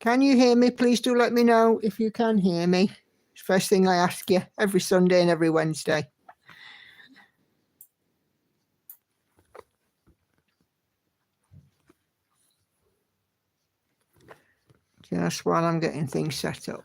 Can you hear me? Please do let me know if you can hear me. It's the first thing I ask you every Sunday and every Wednesday. Just while I'm getting things set up.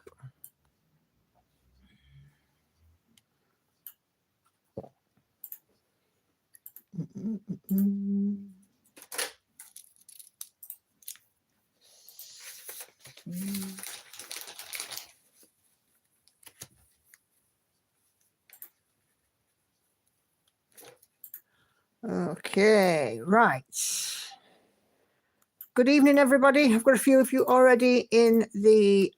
Okay, right. Good evening, everybody. I've got a few of you already in the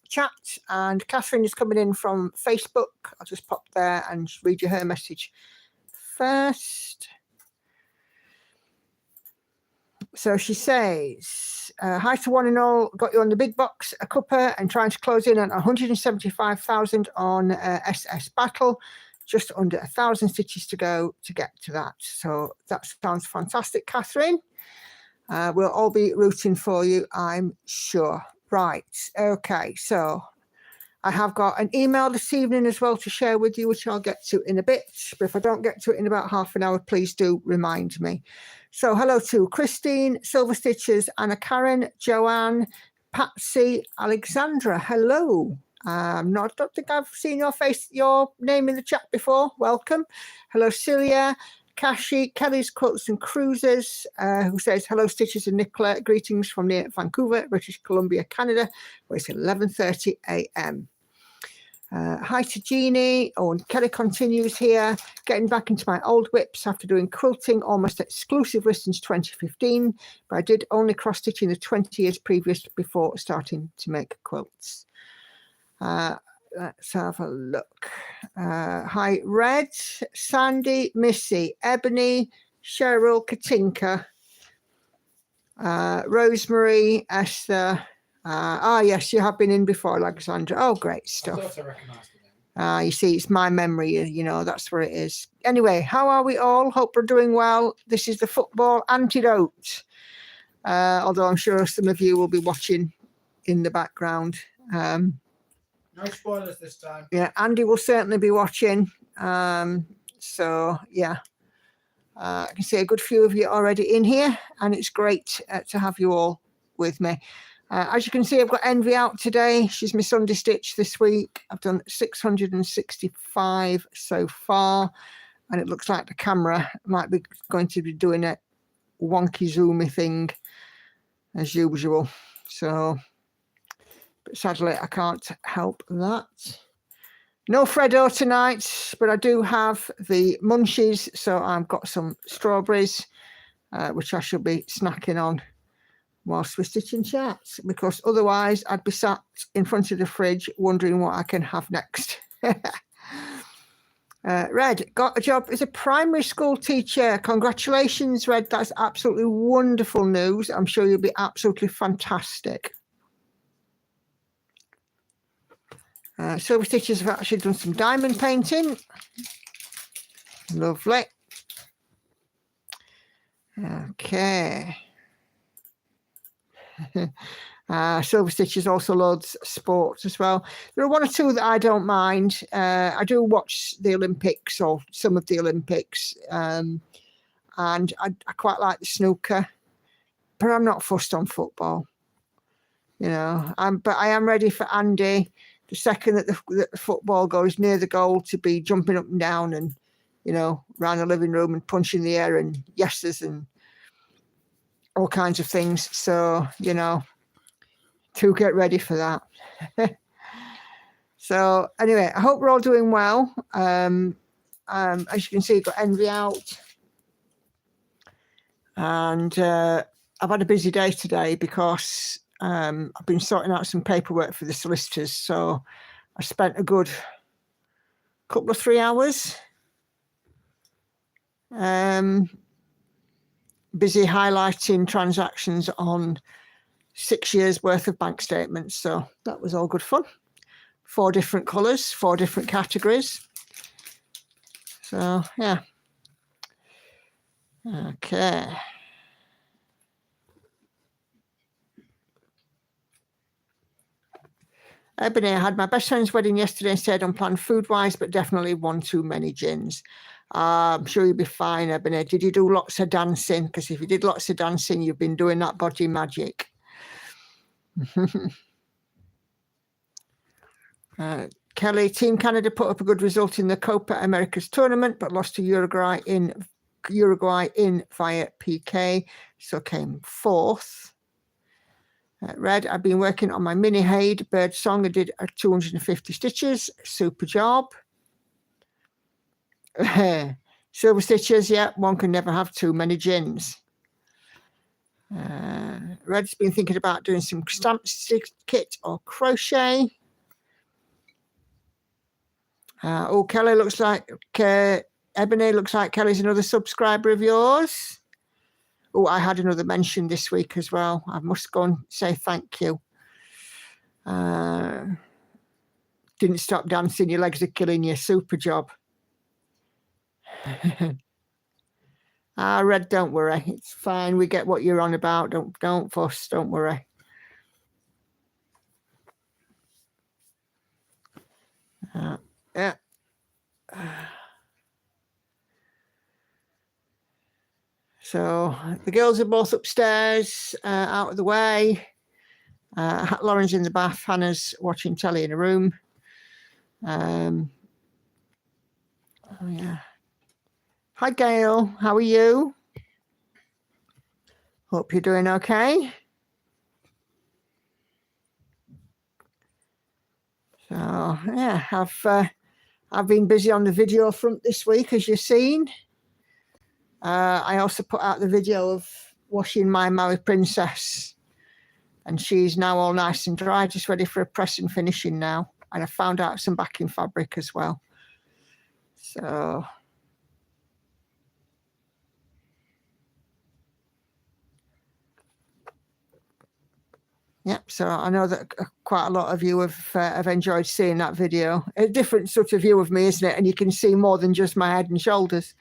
chat, and Catherine is coming in from Facebook. I'll just pop there and read you her message first. So she says, hi to one and all, got you on the big box, a cuppa, and trying to close in on 175,000 on SS Battle. Just under 1,000 stitches to go to get to that. So that sounds fantastic, Catherine. We'll all be rooting for you, I'm sure. Right, okay, so I have got an email this evening as well to share with you, which I'll get to in a bit. But if I don't get to it in about half an hour, please do remind me. So hello to Christine, Silver Stitches, Anna Karen, Joanne, Patsy, Alexandra. Hello. I don't think I've seen your name in the chat before. Welcome. Hello, Celia, Kashi, Kelly's Quilts and Cruises, who says, hello, Stitches and Nicola. Greetings from near Vancouver, British Columbia, Canada, where it's 11:30 a.m. Hi to Jeannie. Oh, and Kelly continues here. Getting back into my old whips after doing quilting almost exclusively since 2015, but I did only cross-stitching the 20 years previous before starting to make quilts. Let's have a look. Hi, Red, Sandy, Missy, Ebony, Cheryl, Katinka, Rosemary, Esther. Yes, you have been in before, Alexandra. Oh, great stuff. I thought I recognised it. You see, it's my memory, you know, that's where it is. Anyway, how are we all? Hope we're doing well. This is the football antidote. Although I'm sure some of you will be watching in the background. No spoilers this time. Yeah, Andy will certainly be watching. So, yeah. I can see a good few of you already in here, and it's great to have you all with me. As you can see, I've got Envy out today. She's my Sunday stitch this week. I've done 665 so far, and it looks like the camera might be going to be doing a wonky zoomy thing as usual. So, but sadly, I can't help that. No Freddo tonight, but I do have the munchies, so I've got some strawberries, which I shall be snacking on whilst we're stitching chats, because otherwise I'd be sat in front of the fridge wondering what I can have next. Red, got a job as a primary school teacher. Congratulations, Red. That's absolutely wonderful news. I'm sure you'll be absolutely fantastic. Silver Stitches have actually done some diamond painting. Lovely. Okay. Silver Stitches also loads sports as well. There are one or two that I don't mind. I do watch the Olympics or some of the Olympics, and I quite like the snooker, but I'm not fussed on football. You know, but I am ready for Andy the second that the football goes near the goal to be jumping up and down and, you know, around the living room and punching the air and yeses and all kinds of things. So, you know, to get ready for that. So anyway, I hope we're all doing well. As you can see, I've got Envy out. And I've had a busy day today because I've been sorting out some paperwork for the solicitors. So I spent a good couple of 3 hours busy highlighting transactions on 6 years worth of bank statements. So that was all good fun. 4 different colours, 4 different categories. So yeah. Okay. Ebony, I had my best friend's wedding yesterday and stayed unplanned food-wise, but definitely one too many gins. I'm sure you'll be fine, Ebony. Did you do lots of dancing? Because if you did lots of dancing, you've been doing that body magic. Kelly, Team Canada put up a good result in the Copa Americas tournament, but lost to Uruguay in via PK, so came fourth. Red, I've been working on my mini Haid bird song. I did 250 stitches. Super job. Silver stitches, yeah, one can never have too many gins. Red's been thinking about doing some stamp stitch kit or crochet. Oh, Kelly looks like, Ebony looks like Kelly's another subscriber of yours. Oh, I had another mention this week as well. I must go and say thank you. Didn't stop dancing, your legs are killing you. Super job. Red, don't worry. It's fine. We get what you're on about. Don't fuss. Don't worry. Yeah. So the girls are both upstairs, out of the way. Lauren's in the bath. Hannah's watching telly in a room. Oh yeah. Hi, Gail. How are you? Hope you're doing okay. So yeah, I've been busy on the video front this week, as you've seen. I also put out the video of washing my Maui Princess, and she's now all nice and dry, just ready for a press and finishing now. And I found out some backing fabric as well. So yeah, so I know that quite a lot of you have enjoyed seeing that video. A different sort of view of me, isn't it? And you can see more than just my head and shoulders.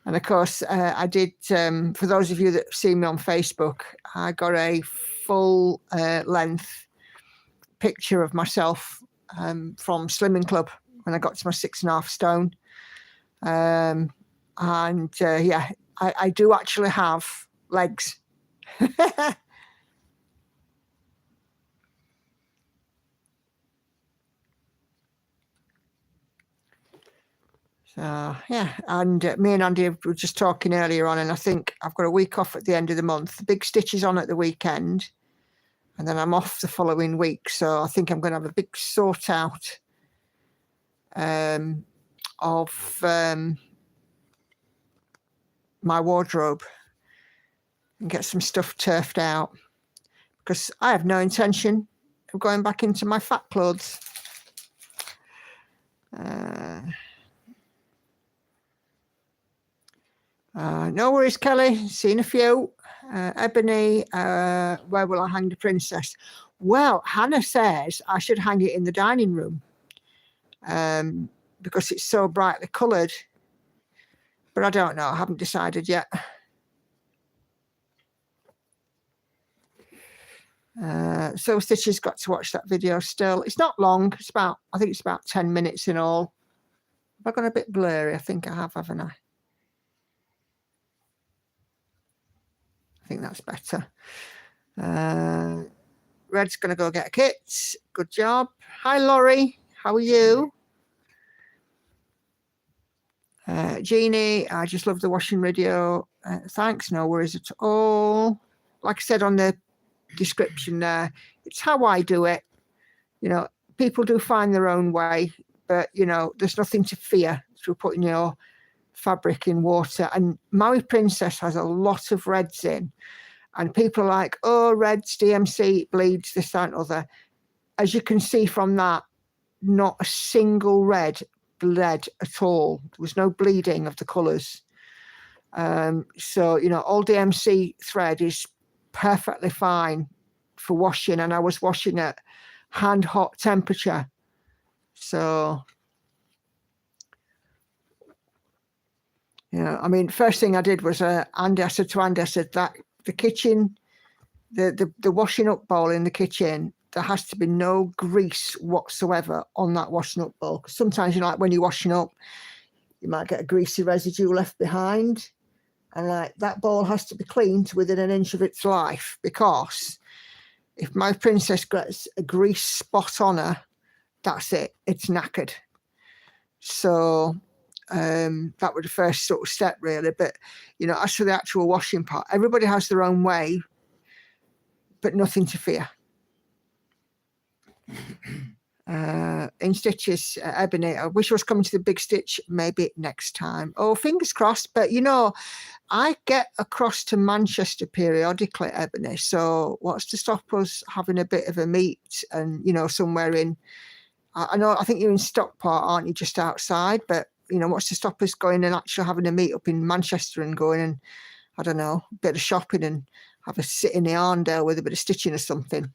And of course, I did, for those of you that see me on Facebook, I got a full length picture of myself from Slimming Club when I got to my 6.5 stone. Yeah, I do actually have legs. So yeah, and me and Andy were just talking earlier on, and I think I've got a week off at the end of the month. The big stitch is on at the weekend, and then I'm off the following week. So I think I'm going to have a big sort out of my wardrobe and get some stuff turfed out, because I have no intention of going back into my fat clothes. No worries, Kelly. Seen a few. Ebony, where will I hang the princess? Well, Hannah says I should hang it in the dining room because it's so brightly coloured. But I don't know. I haven't decided yet. So Stitch's got to watch that video still. It's not long. I think it's about 10 minutes in all. Have I gone a bit blurry? I think I have, haven't I? I think that's better. Red's going to go get a kit. Good job. Hi, Laurie. How are you? Jeannie, I just love the washing video. Thanks. No worries at all. Like I said on the description there, it's how I do it. You know, people do find their own way, but, you know, there's nothing to fear through putting your fabric in water. And Maui Princess has a lot of reds in, and people are like, oh, reds, DMC, bleeds, this, that, and other. As you can see from that, not a single red bled at all. There was no bleeding of the colours. So, you know, all DMC thread is perfectly fine for washing, and I was washing at hand hot temperature. So, you know, I mean, first thing I did was I said to Andy, I said that the kitchen the washing up bowl in the kitchen, there has to be no grease whatsoever on that washing up bowl. 'Cause sometimes, you know, like when you're washing up, you might get a greasy residue left behind. And like that bowl has to be cleaned to within an inch of its life, because if my princess gets a grease spot on her, that's it, it's knackered. So that was the first sort of step, really. But, you know, as for the actual washing part, everybody has their own way, but nothing to fear. In stitches, Ebony, I wish I was coming to the big stitch maybe next time. Oh, fingers crossed. But, you know, I get across to Manchester periodically, Ebony. So what's to stop us having a bit of a meet and, you know, somewhere in, I know, I think you're in Stockport, aren't you, just outside? But, you know, what's to stop us going and actually having a meet up in Manchester and going and, I don't know, a bit of shopping and have a sit in the Arndale with a bit of stitching or something.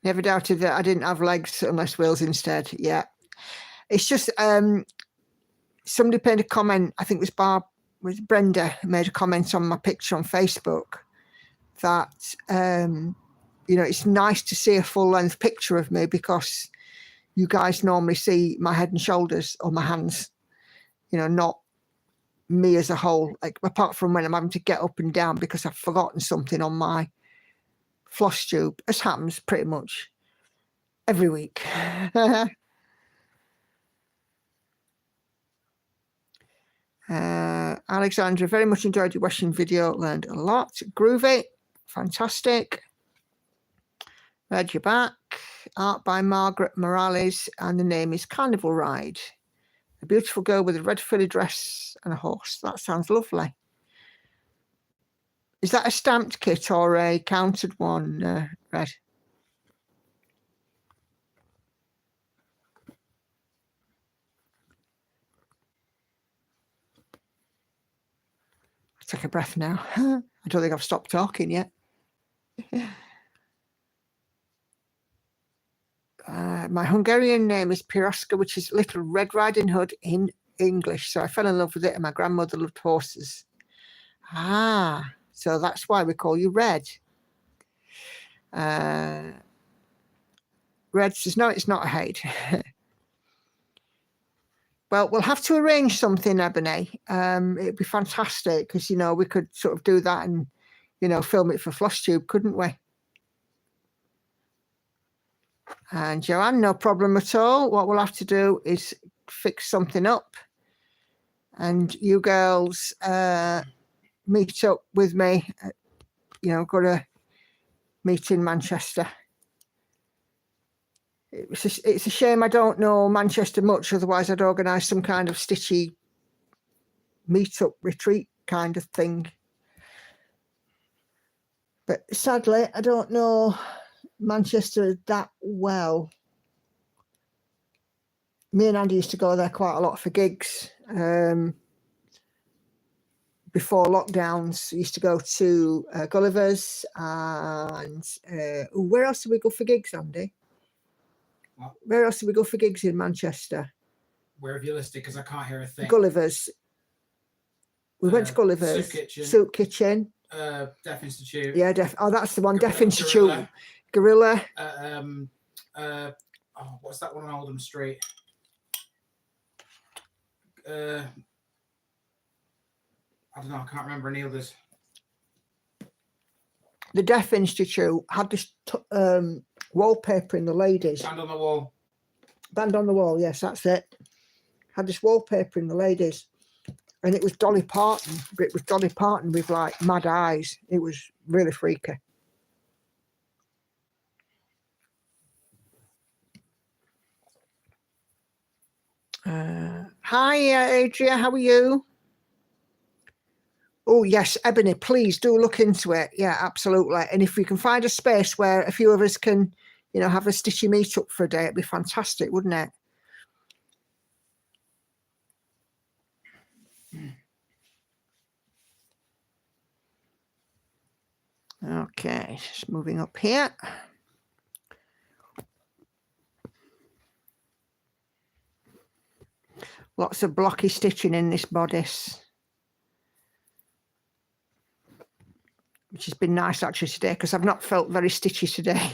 Never doubted that I didn't have legs unless wheels instead. Yeah. It's just somebody made a comment, I think it was Brenda, made a comment on my picture on Facebook that, you know, it's nice to see a full length picture of me, because you guys normally see my head and shoulders or my hands, you know, not me as a whole, like apart from when I'm having to get up and down because I've forgotten something on my floss tube, as happens pretty much every week. Alexandra, very much enjoyed your washing video, learned a lot. Groovy, fantastic. Read your back. Art by Margaret Morales, and the name is Carnival Ride. A beautiful girl with a red frilly dress and a horse. That sounds lovely. Is that a stamped kit or a counted one, Red? I'll take a breath now. I don't think I've stopped talking yet. My Hungarian name is Piroska, which is Little Red Riding Hood in English. So I fell in love with it, and my grandmother loved horses. Ah, so that's why we call you Red. Red says, no, it's not a hate. Well, we'll have to arrange something, Ebony. It'd be fantastic, because, you know, we could sort of do that and, you know, film it for FlossTube, couldn't we? And Joanne, no problem at all. What we'll have to do is fix something up, and you girls meet up with me. You know, got to meet in Manchester. It's a shame I don't know Manchester much, otherwise I'd organise some kind of stitchy meet-up retreat kind of thing. But sadly, I don't know Manchester that well. Me and Andy used to go there quite a lot for gigs. Before lockdowns, we used to go to Gulliver's, and where else did we go for gigs, Andy? What? Where else did we go for gigs in Manchester? Where have you listed? Because I can't hear a thing. Gulliver's. We went to Gulliver's. Soup Kitchen. Soup Kitchen. Deaf Institute. Yeah, oh, that's the one. Deaf Institute. Gorilla. Gorilla. What's that one on Oldham Street? I don't know. I can't remember any others. The Deaf Institute had this wallpaper in the ladies. Band on the Wall. Band on the Wall, yes, that's it. Had this wallpaper in the ladies, and it was Dolly Parton. It was Dolly Parton with like mad eyes. It was really freaky. Hi, Adria, how are you? Oh, yes, Ebony, please do look into it. Yeah, absolutely. And if we can find a space where a few of us can, you know, have a stitchy meet-up for a day, it'd be fantastic, wouldn't it? Okay, just moving up here. Lots of blocky stitching in this bodice. which has been nice actually today because I've not felt very stitchy today.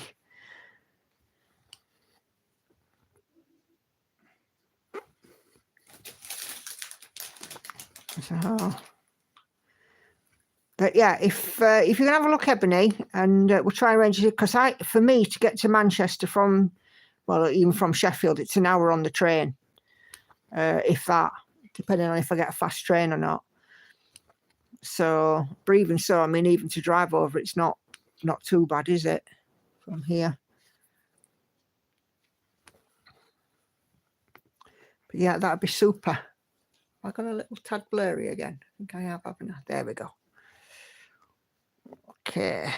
So, but yeah, if you can have a look, Ebony, and we'll try and arrange it, because for me to get to Manchester from, well, even from Sheffield, it's an hour on the train, if that, depending on if I get a fast train or not. So, but even so, I mean, even to drive over, it's not too bad, is it, from here? But yeah, that'd be super. Have I got a little tad blurry again? I think I have, haven't I? There we go. Okay.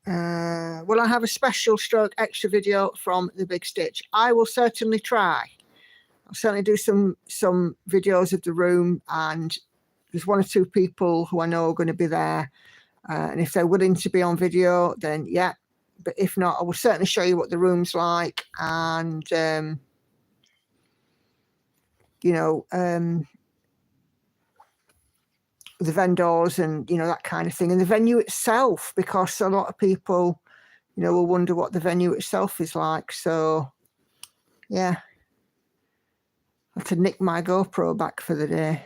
Will I have a special stroke extra video from the big stitch? I will certainly try. I'll certainly do some videos of the room, and there's 1 or 2 people who I know are going to be there, and if they're willing to be on video, then yeah. But if not, I will certainly show you what the room's like, and you know, the vendors and, you know, that kind of thing, and the venue itself, because a lot of people, you know, will wonder what the venue itself is like. So yeah, I had to nick my GoPro back for the day.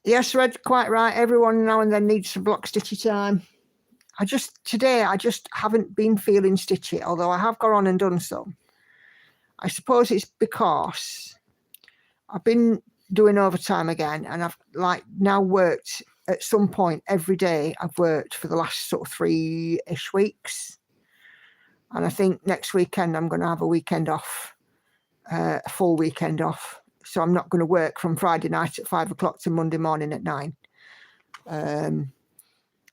Yes, Red, quite right. Everyone now and then needs some block stitchy time. Today I just haven't been feeling stitchy, although I have gone on and done some. I suppose it's because I've been doing overtime again, and I've like now worked at some point every day. I've worked for the last sort of 3-ish weeks. And I think next weekend I'm going to have a weekend off, a full weekend off. So I'm not going to work from Friday night at 5 o'clock to Monday morning at 9,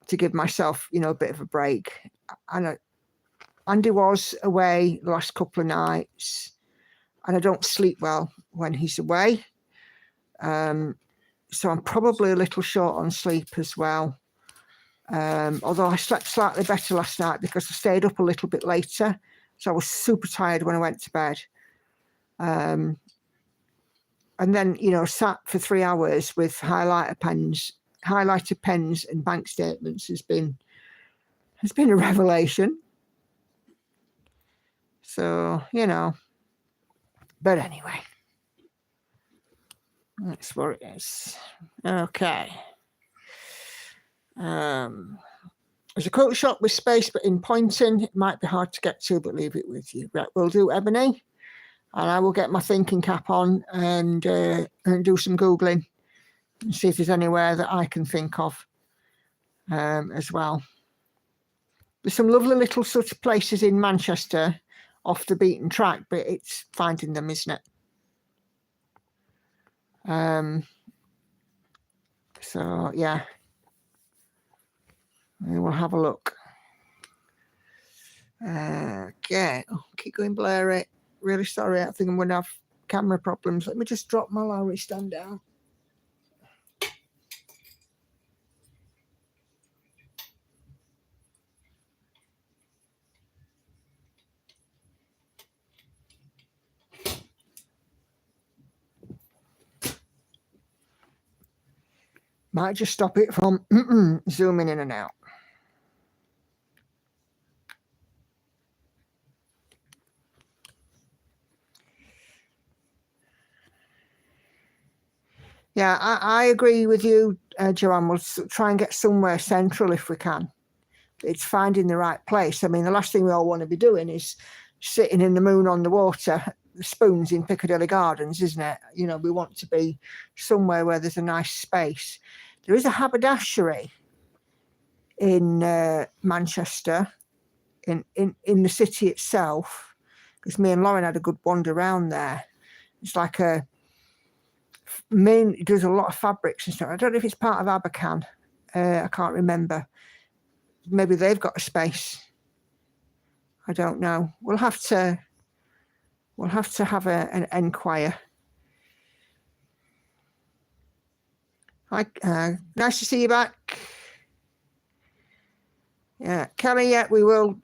to give myself, you know, a bit of a break. And Andy was away the last couple of nights, and I don't sleep well when he's away. So I'm probably a little short on sleep as well. Although I slept slightly better last night because I stayed up a little bit later. So I was super tired when I went to bed. And then, you know, sat for 3 hours with highlighter pens and bank statements has been a revelation. So, you know, but anyway, that's what it is. Okay. There's a coat shop with space, but in Poynton, it might be hard to get to, but leave it with you. Right, we'll do, Ebony, and I will get my thinking cap on and do some Googling and see if there's anywhere that I can think of as well. There's some lovely little sort of places in Manchester off the beaten track, but it's finding them, isn't it? So, yeah. We will have a look. Okay. Oh, keep going blurry. Really sorry. I think I'm going to have camera problems. Let me just drop my Lowry stand down. Might just stop it from zooming in and out. Yeah, I agree with you, Joanne. We'll try and get somewhere central if we can. It's finding the right place. I mean, the last thing we all want to be doing is sitting in the moon on the water, the spoons in Piccadilly Gardens, isn't it? You know, we want to be somewhere where there's a nice space. There is a haberdashery in Manchester, in the city itself, because me and Lauren had a good wander around there. It's like it does a lot of fabrics and stuff. I don't know if it's part of Abercan. I can't remember. Maybe they've got a space. I don't know. We'll have to have an enquire. Hi, nice to see you back. Yeah, Kelly. Yeah, we will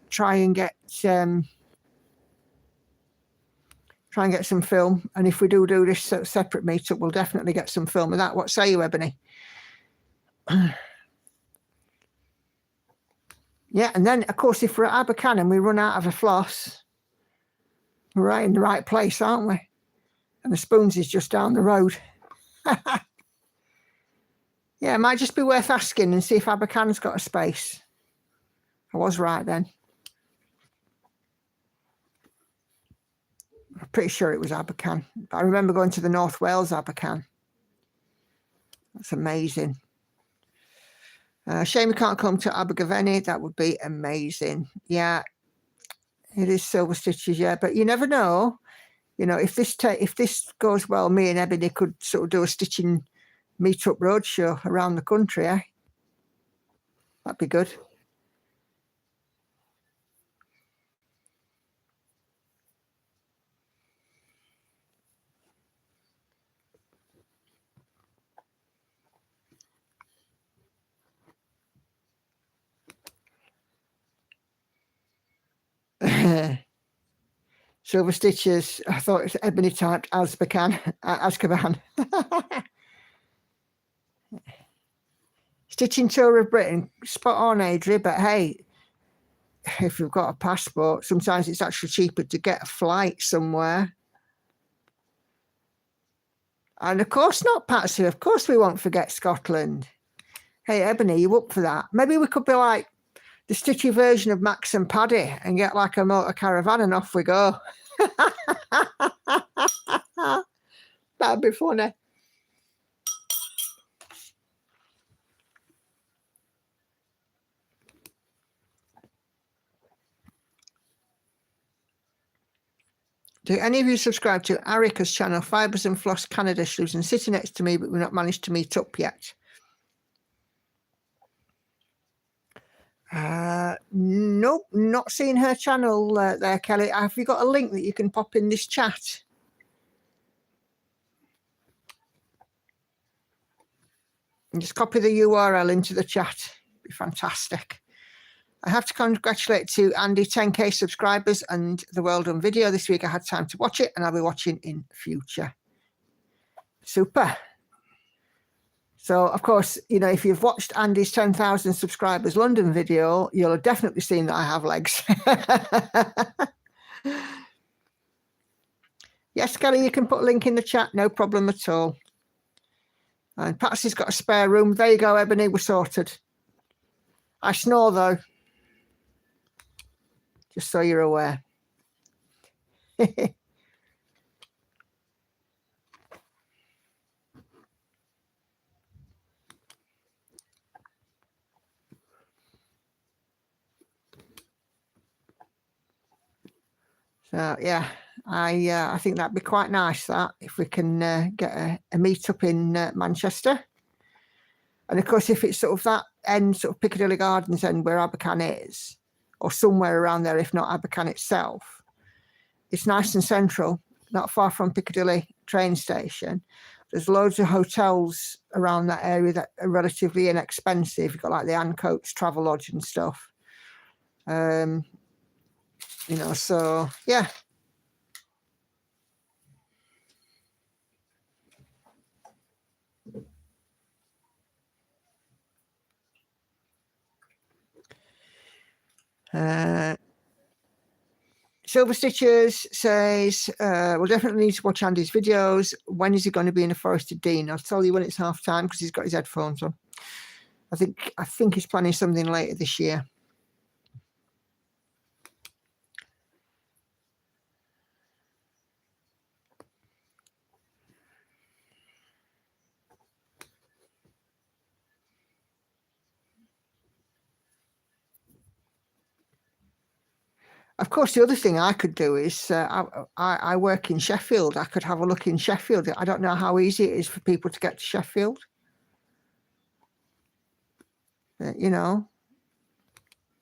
try and get Try and get some film. And if we do this separate meetup, we'll definitely get some film of that. What say you, Ebony? Yeah, and then, of course, if we're at Abercan and we run out of a floss, we're right in the right place, aren't we? And the Spoons is just down the road. Yeah, it might just be worth asking and see if Abercan's got a space. I was right then. I'm pretty sure it was Abercan. But I remember going to the North Wales Abercan. That's amazing. Shame we can't come to Abergavenny. That would be amazing. Yeah, it is Silver Stitches, yeah. But you never know. You know, if this goes well, me and Ebony could sort of do a stitching meetup roadshow around the country, eh? That'd be good. Silver Stitches. I thought it was Ebony typed Azkaban. Stitching tour of Britain. Spot on, Adri. But hey, if you've got a passport, sometimes it's actually cheaper to get a flight somewhere. And of course not, Patsy. Of course we won't forget Scotland. Hey, Ebony, you up for that? Maybe we could be like the stitchy version of Max and Paddy and get like a motor caravan and off we go. That'd be funny. Do any of you subscribe to Arika's channel, Fibres and Floss Canada? She lives in city next to me, but we've not managed to meet up yet. Nope, not seeing her channel there, Kelly. Have you got a link that you can pop in this chat? And just copy the URL into the chat. It'd be fantastic. I have to congratulate to Andy, 10k subscribers and the Well Done video this week. I had time to watch it and I'll be watching in future. Super. So, of course, you know, if you've watched Andy's 10,000 subscribers London video, you'll have definitely seen that I have legs. Yes, Kelly, you can put a link in the chat. No problem at all. And Patsy's got a spare room. There you go, Ebony. We're sorted. I snore, though. Just so you're aware. So yeah, I think that'd be quite nice, that, if we can get a meet up in Manchester. And of course, if it's sort of that end, sort of Piccadilly Gardens end where Abercan is, or somewhere around there, if not Abercan itself, it's nice and central, not far from Piccadilly train station. There's loads of hotels around that area that are relatively inexpensive. You've got like the Ancoats Travel Lodge and stuff. You know, so yeah. Silver Stitches says, we'll definitely need to watch Andy's videos. When is he going to be in the Forest of Dean? I'll tell you when it's half time because he's got his headphones on. I think he's planning something later this year. Of course, the other thing I could do is I work in Sheffield. I could have a look in Sheffield. I don't know how easy it is for people to get to Sheffield. You know,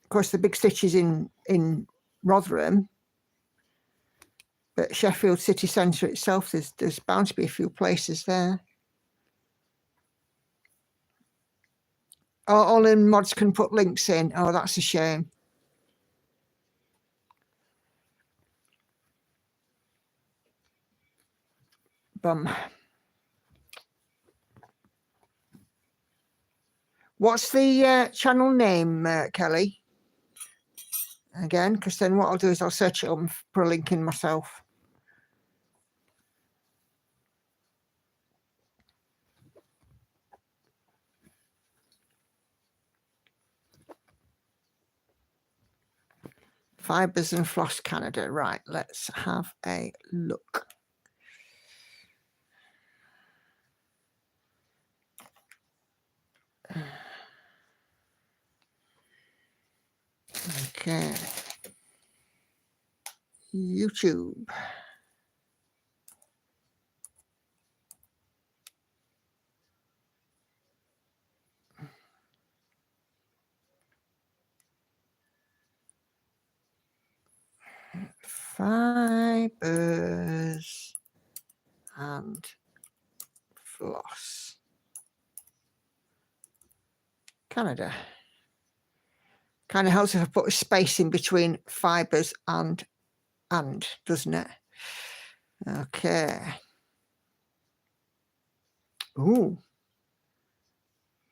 of course, the big stitch is in Rotherham, but Sheffield city centre itself, there's bound to be a few places there. Oh, all in mods can put links in. Oh, that's a shame. Bum. What's the channel name, Kelly? Again, because then what I'll do is I'll search it up and put a link in myself. Fibers and Floss Canada. Right, let's have a look. Okay. YouTube. Fibers and Floss Canada. Kind of helps if I put a space in between fibers and, doesn't it? Okay. Ooh.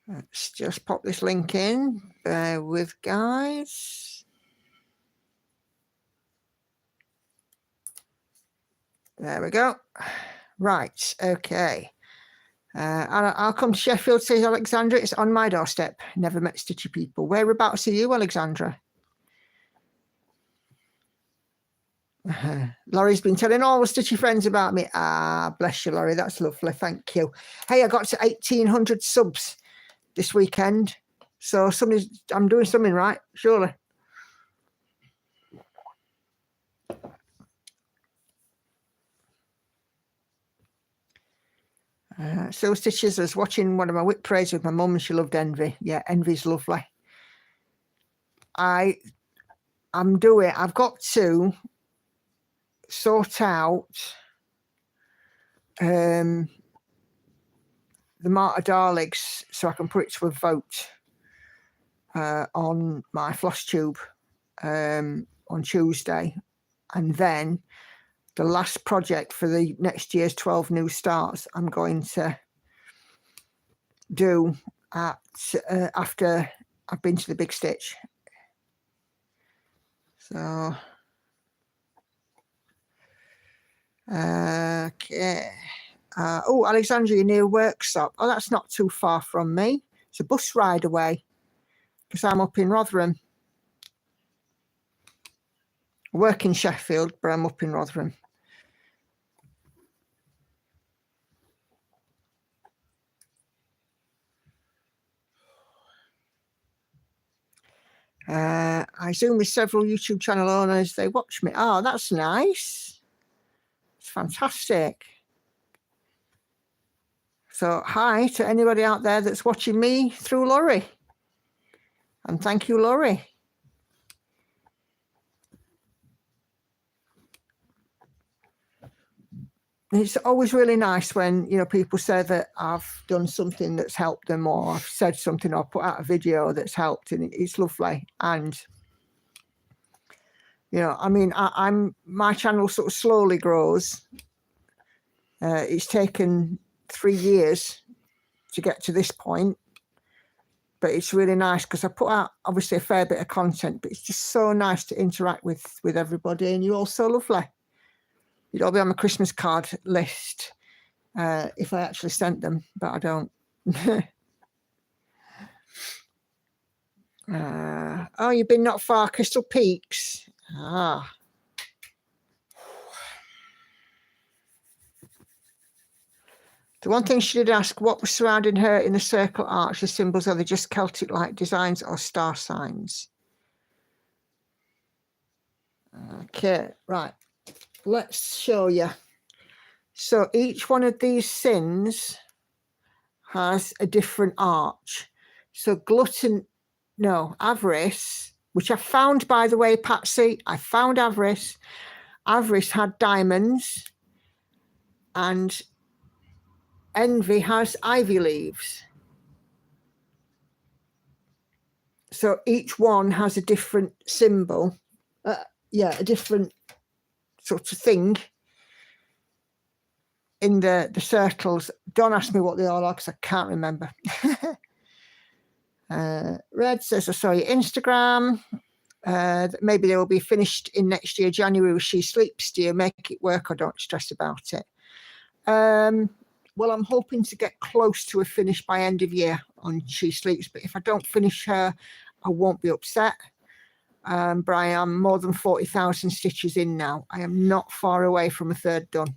Let's just pop this link in. Bear with, guys. There we go. Right. Okay. I'll come to Sheffield, says Alexandra. It's on my doorstep. Never met stitchy people. Whereabouts are you, Alexandra? Laurie's been telling all the stitchy friends about me. Ah, bless you, Laurie. That's lovely. Thank you. Hey, I got to 1,800 subs this weekend. So I'm doing something right, surely. So Stitches was watching one of my whip parades with my mum and she loved Envy. Yeah, Envy's lovely. I've got to sort out the Marta Daleks so I can put it to a vote on my floss tube on Tuesday. And then the last project for the next year's 12 new starts I'm going to do after I've been to the big stitch. So okay. Oh, Alexandria near Worksop. Oh, that's not too far from me. It's a bus ride away because I'm up in Rotherham. I work in Sheffield, but I'm up in Rotherham. I Zoom with several YouTube channel owners. They watch me. Oh, that's nice. It's fantastic. So hi to anybody out there that's watching me through Laurie. And thank you, Laurie. It's always really nice when, you know, people say that I've done something that's helped them, or I've said something or put out a video that's helped, and it's lovely. And, you know, I mean, my channel sort of slowly grows. It's taken 3 years to get to this point, but it's really nice because I put out obviously a fair bit of content, but it's just so nice to interact with everybody, and you're all so lovely. You'd all be on my Christmas card list if I actually sent them, but I don't. Oh, you've been not far, Crystal Peaks. Ah. The one thing she did ask, what was surrounding her in the circle arch, the symbols, are they just Celtic-like designs or star signs? Okay, right. Let's show you. So each one of these sins has a different arch. So avarice, which I found, by the way, Patsy, I found avarice. Avarice had diamonds, and envy has ivy leaves. So each one has a different symbol. A different sort of thing. in the circles. Don't ask me what they all are because I can't remember. Red says, I saw your Instagram. Maybe they will be finished in next year, January, with She Sleeps. Do you make it work or don't stress about it? Well, I'm hoping to get close to a finish by end of year on She Sleeps, but if I don't finish her, I won't be upset. But I am more than 40,000 stitches in now. I am not far away from a third done,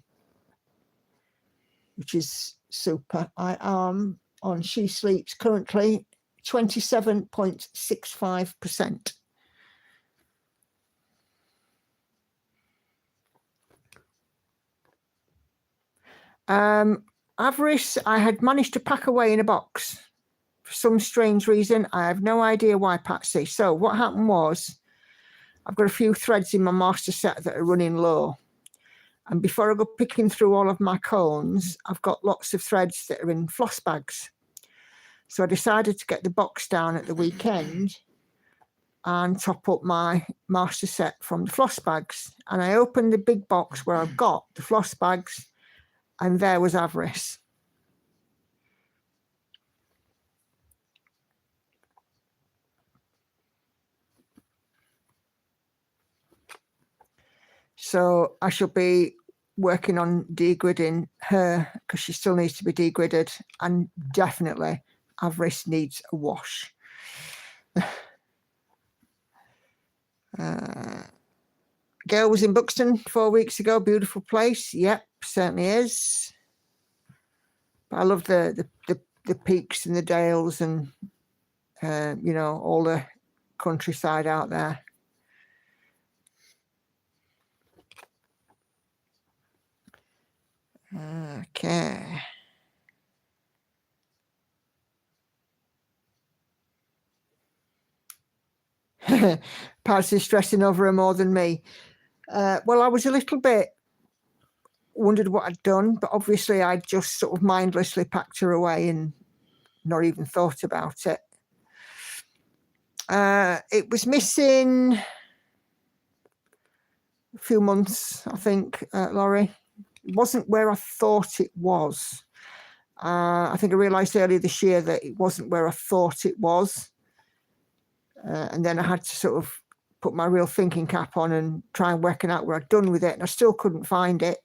which is super. I am on She Sleeps currently 27.65%. Avarice, I had managed to pack away in a box for some strange reason. I have no idea why, Patsy. So what happened was, I've got a few threads in my master set that are running low. And before I go picking through all of my cones, I've got lots of threads that are in floss bags. So I decided to get the box down at the weekend and top up my master set from the floss bags. And I opened the big box where I've got the floss bags, and there was Avarice. So I shall be working on degridding her because she still needs to be degridded, and definitely Avarice needs a wash. Gail was in Buxton 4 weeks ago. Beautiful place. Yep, certainly is. But I love the peaks and the dales and you know, all the countryside out there. Okay. Paz is stressing over her more than me. Well, I was a little bit wondered what I'd done, but obviously I just sort of mindlessly packed her away and not even thought about it. It was missing a few months, I think, Laurie. It wasn't where I thought it was. I think I realised earlier this year that it wasn't where I thought it was. And then I had to sort of put my real thinking cap on and try and work out where I'd done with it, and I still couldn't find it.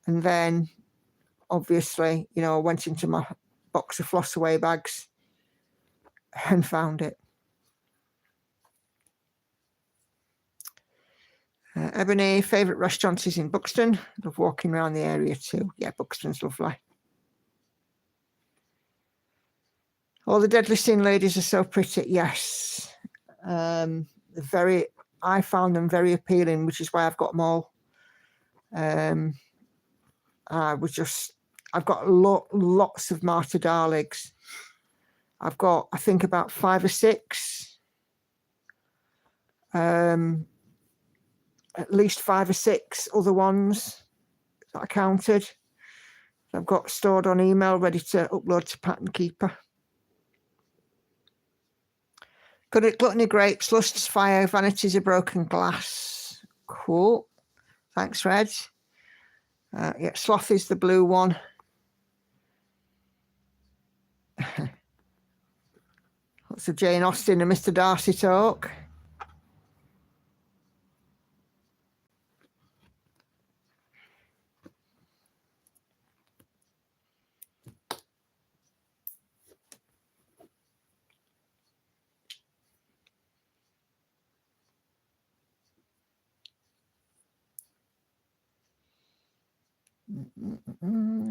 And then, obviously, you know, I went into my box of floss away bags and found it. Ebony, favourite restaurant is in Buxton. Love walking around the area too. Yeah, Buxton's lovely. All the deadly sin ladies are so pretty. Yes. I found them very appealing, which is why I've got them all. I've got lots of Marta Daleks. I've got, I think, about 5 or 6. At least 5 or 6 other ones that I counted. I've got stored on email, ready to upload to Pattern Keeper. Good at gluttony, grapes, lusts, fire, vanities, a broken glass. Cool. Thanks, Reg. Yeah, sloth is the blue one. Lots of Jane Austen and Mr. Darcy talk.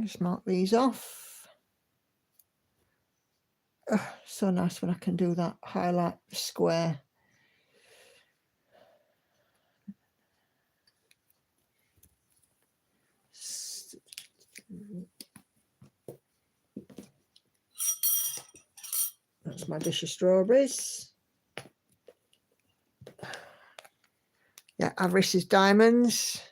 Just mark these off. Oh, so nice when I can do that. Highlight the square. That's my dish of strawberries. Yeah, Avarice's diamonds.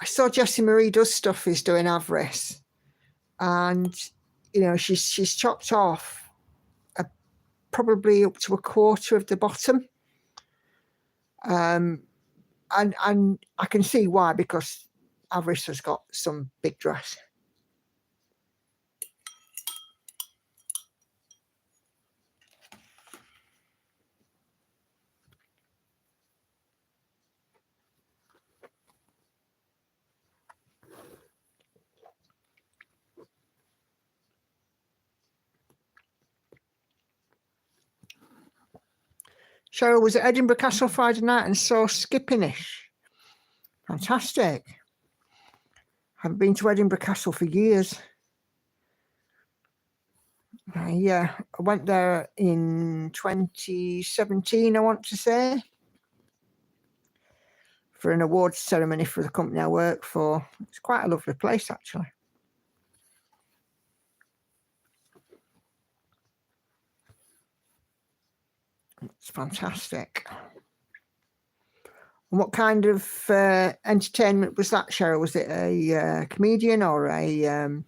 saw Jessie Marie does stuff is doing Avarice, and you know she's chopped off probably up to a quarter of the bottom, and I can see why, because Avarice has got some big dress. Cheryl was at Edinburgh Castle Friday night and saw Skippinish. Fantastic. Haven't been to Edinburgh Castle for years. I went there in 2017, I want to say, for an awards ceremony for the company I work for. It's quite a lovely place, actually. It's fantastic. And what kind of entertainment was that, Cheryl? Was it a comedian or a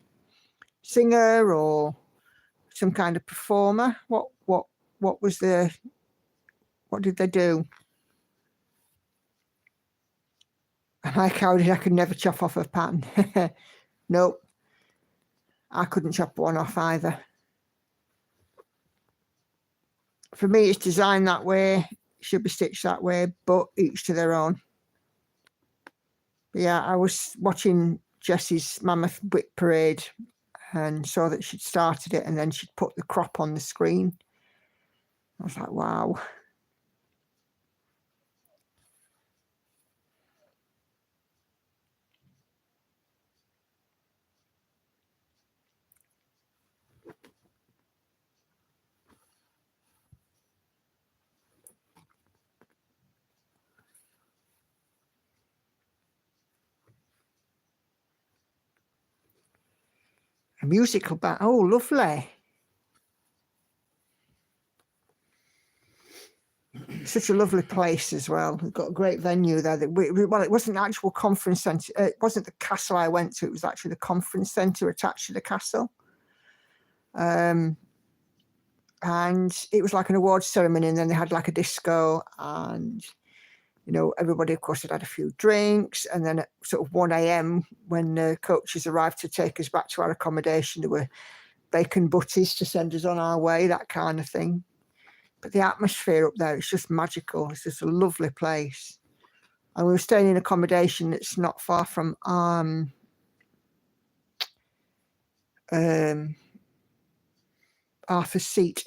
singer or some kind of performer? What was what did they do? I could never chop off a pattern. Nope. I couldn't chop one off either. For me, it's designed that way, should be stitched that way, but each to their own. But yeah, I was watching Jessie's Mammoth Whip Parade and saw that she'd started it, and then she'd put the crop on the screen. I was like, wow. A musical band. Oh, lovely. Such a lovely place as well. We've got a great venue there. Well, it wasn't an actual conference centre. It wasn't the castle I went to. It was actually the conference centre attached to the castle. And it was like an awards ceremony, and then they had like a disco, and you know, everybody, of course, had a few drinks. And then at sort of 1 a.m, when the coaches arrived to take us back to our accommodation, there were bacon butties to send us on our way, that kind of thing. But the atmosphere up there, it's just magical. It's just a lovely place. And we were staying in accommodation that's not far from Arthur's Seat.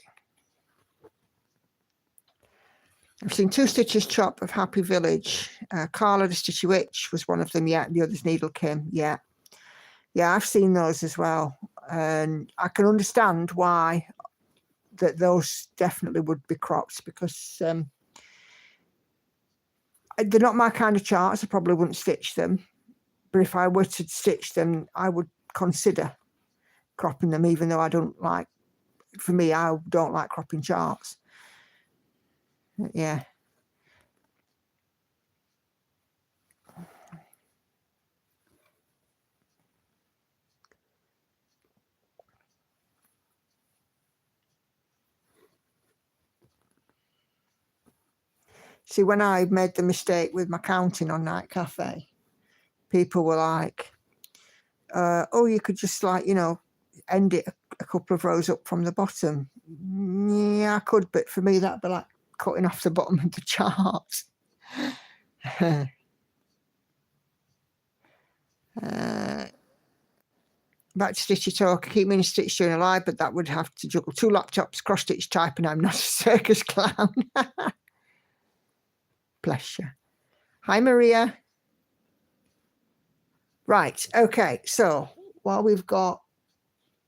I've seen 2 stitches chop of Happy Village. Carla the Stitchy Witch was one of them, yeah. The other's Needlekin, yeah. Yeah, I've seen those as well. And I can understand why that those definitely would be cropped, because they're not my kind of charts. I probably wouldn't stitch them. But if I were to stitch them, I would consider cropping them, even though I don't like, for me, I don't like cropping charts. Yeah. See, when I made the mistake with my counting on Night Cafe, people were like, oh, you could just, like, you know, end it a couple of rows up from the bottom. Yeah, I could, but for me, that'd be like cutting off the bottom of the chart. Back to Stitchy Talk. I keep meaning to stitch during a live, but that would have to juggle 2 laptops, cross-stitch type, and I'm not a circus clown. Bless you. Hi, Maria. Right, okay, so while we've got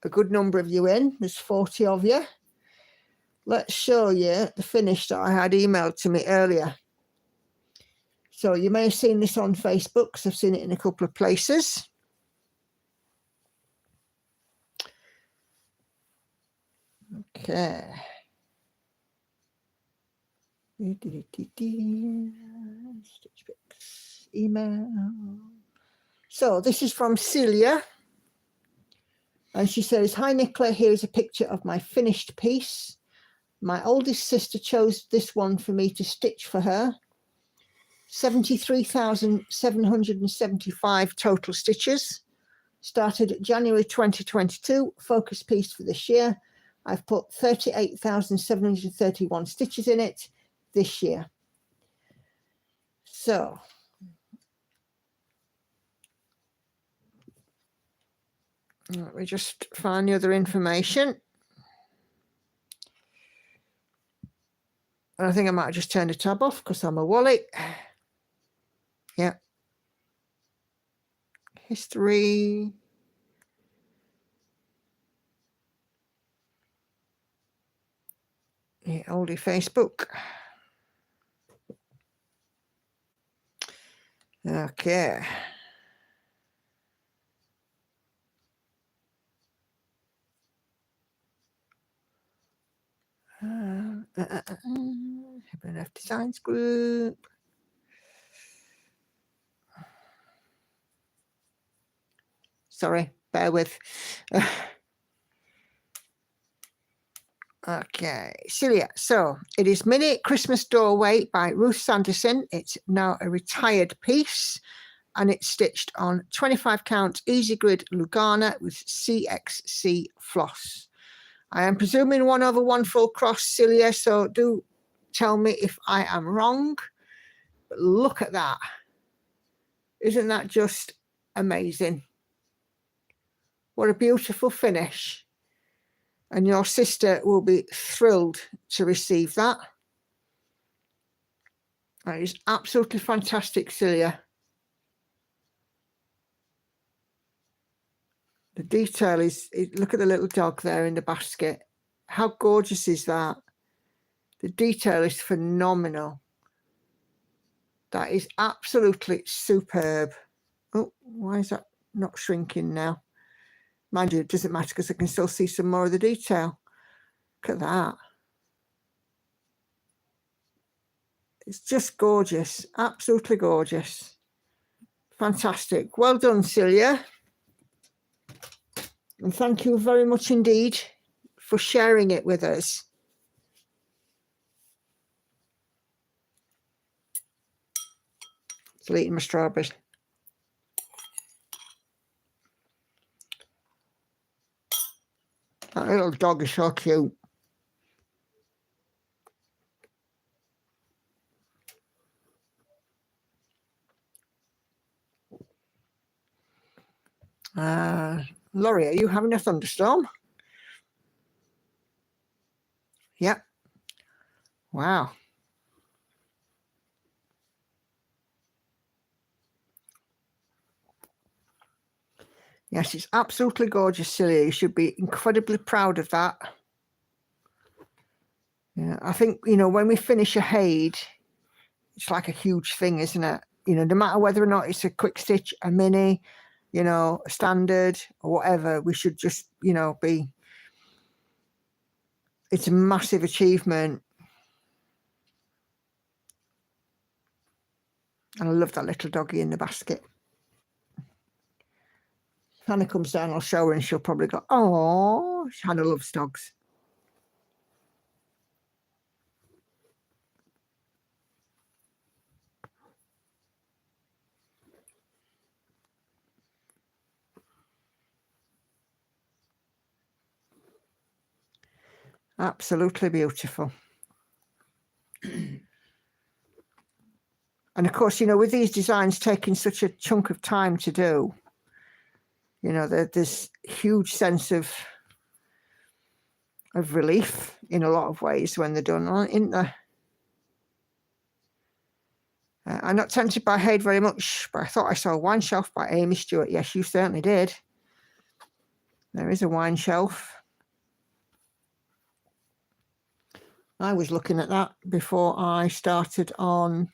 a good number of you in, there's 40 of you, let's show you the finish that I had emailed to me earlier. So you may have seen this on Facebook, because I've seen it in a couple of places. Okay. Stitch Fix email. So this is from Celia. And she says, hi, Nicola, here is a picture of my finished piece. My oldest sister chose this one for me to stitch for her. 73,775 total stitches. Started January 2022, focus piece for this year. I've put 38,731 stitches in it this year. So let me just find the other information. And I think I might have just turned the tab off because I'm a wallet. Yeah. History. Yeah, oldie Facebook. Okay. Enough Designs Group. Sorry, bear with. Okay, Celia. So it is Mini Christmas Doorway by Ruth Sanderson. It's now a retired piece and it's stitched on 25 count Easy Grid Lugana with CXC floss. I am presuming 1/1 full cross, Celia, so do tell me if I am wrong. But look at that. Isn't that just amazing? What a beautiful finish. And your sister will be thrilled to receive that. That is absolutely fantastic, Celia. The detail is, look at the little dog there in the basket. How gorgeous is that? The detail is phenomenal. That is absolutely superb. Oh, why is that not shrinking now? Mind you, it doesn't matter because I can still see some more of the detail. Look at that. It's just gorgeous. Absolutely gorgeous. Fantastic. Well done, Celia. And thank you very much indeed for sharing it with us. Still eating my strawberries. That little dog is so cute. Laurie, are you having a thunderstorm? Yep. Wow. Yes, it's absolutely gorgeous, Celia. You should be incredibly proud of that. Yeah, I think, you know, when we finish a Haid, it's like a huge thing, isn't it? You know, no matter whether or not it's a quick stitch, a mini, you know, a standard or whatever, we should just, you know, be, it's a massive achievement. And I love that little doggy in the basket. If Hannah comes down, I'll show her and she'll probably go, oh, Hannah loves dogs. Absolutely beautiful. And of course, you know, with these designs taking such a chunk of time to do, you know, there's this huge sense of relief in a lot of ways when they're done, isn't there? I'm not tempted by Haid very much, but I thought I saw a wine shelf by Amy Stewart. Yes, you certainly did. There is a wine shelf. I was looking at that before I started on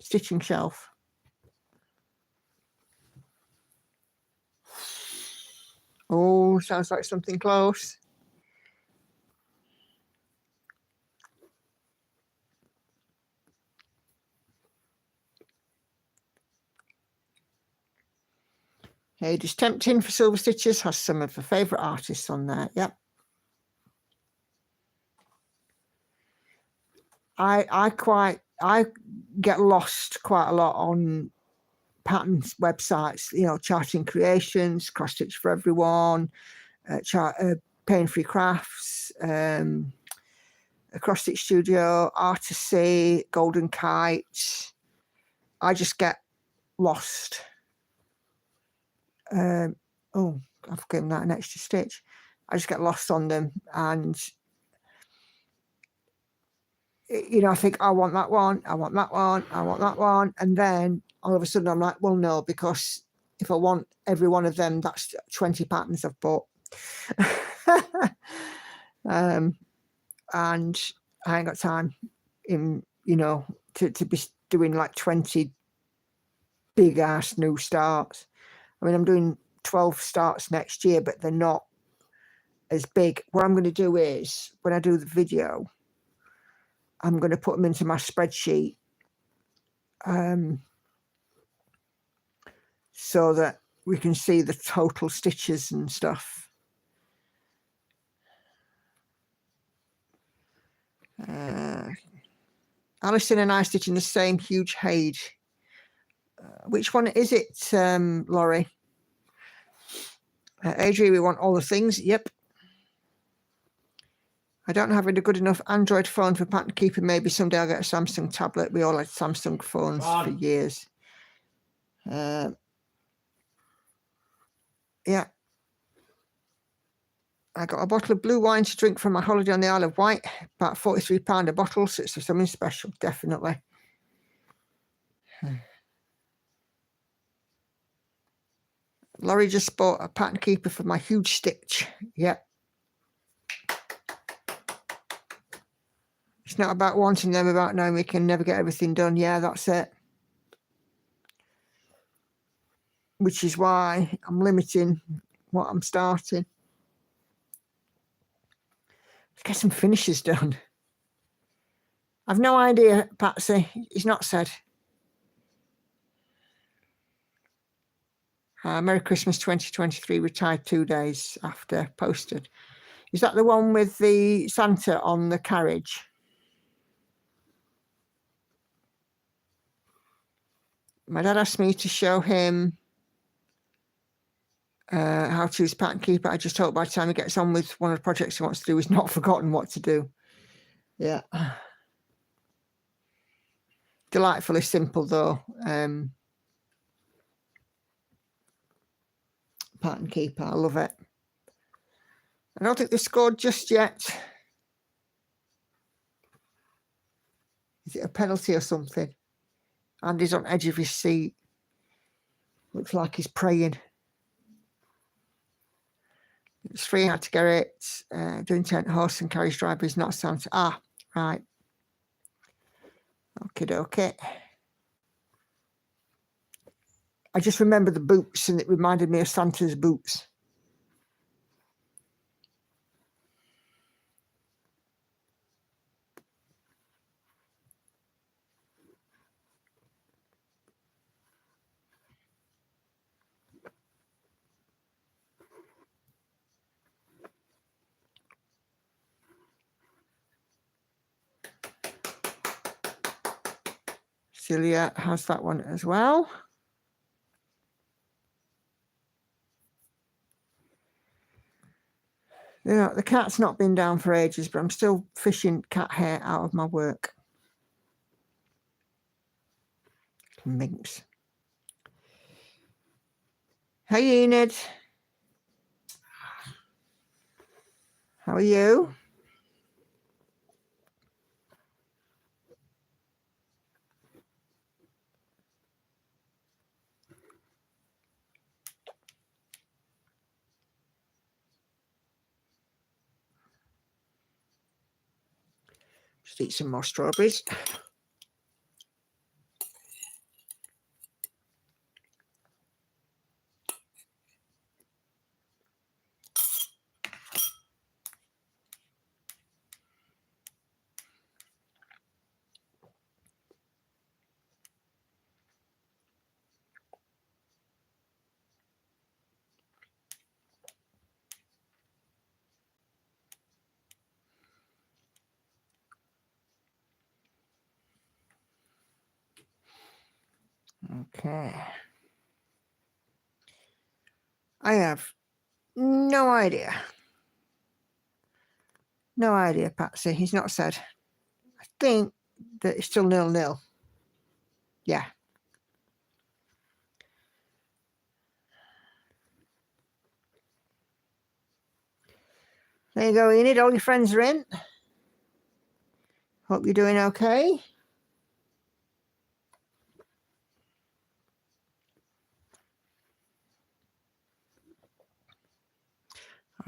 stitching shelf. Oh, sounds like something close. Hades Tempting for Silver Stitches has some of the favourite artists on there. Yep. I get lost quite a lot on patterns websites, you know, Charting Creations, Cross Stitch for Everyone, Pain Free Crafts, Cross Stitch Studio, Artisy, Golden Kite. I just get lost. Oh, I've given that an extra stitch. I just get lost on them, and you know, I think I want that one, I want that one, I want that one, and then all of a sudden I'm like, well, no, because if I want every one of them, that's 20 patterns I've bought. And I ain't got time in, you know, to be doing like 20 big ass new starts. I mean, I'm doing 12 starts next year, but they're not as big. What I'm going to do is, when I do the video, I'm going to put them into my spreadsheet, so that we can see the total stitches and stuff. Alison and I stitching the same huge Hade. Which one is it, Laurie? Adri, we want all the things. Yep. I don't have a good enough Android phone for pattern keeping. Maybe someday I'll get a Samsung tablet. We all had Samsung phones for years. Yeah. I got a bottle of blue wine to drink from my holiday on the Isle of Wight. About £43 a bottle, so it's something special, definitely. Laurie just bought a pattern keeper for my huge stitch. Yep. It's not about wanting them, about knowing we can never get everything done. Yeah, that's it. Which is why I'm limiting what I'm starting. Let's get some finishes done. I've no idea, Patsy. He's not said. Merry Christmas 2023, retired 2 days after posted. Is that the one with the Santa on the carriage? My dad asked me to show him how to use Pattern Keeper. I just hope by the time he gets on with one of the projects he wants to do, he's not forgotten what to do. Yeah. Delightfully simple, though. Pattern Keeper, I love it. I don't think they've scored just yet. Is it a penalty or something? Andy's on edge of his seat. Looks like he's praying. It's free how to get it. Doing tent horse and carriage driver is not Santa. Ah, right. Okay. I just remember the boots, and it reminded me of Santa's boots. Celia has that one as well. You know, the cat's not been down for ages, but I'm still fishing cat hair out of my work. Minx. Hey, Enid. How are you? Just eat some more strawberries. Okay. I have no idea. No idea, Patsy. He's not said. I think that it's still 0-0. Yeah. There you go, Enid. All your friends are in. Hope you're doing okay.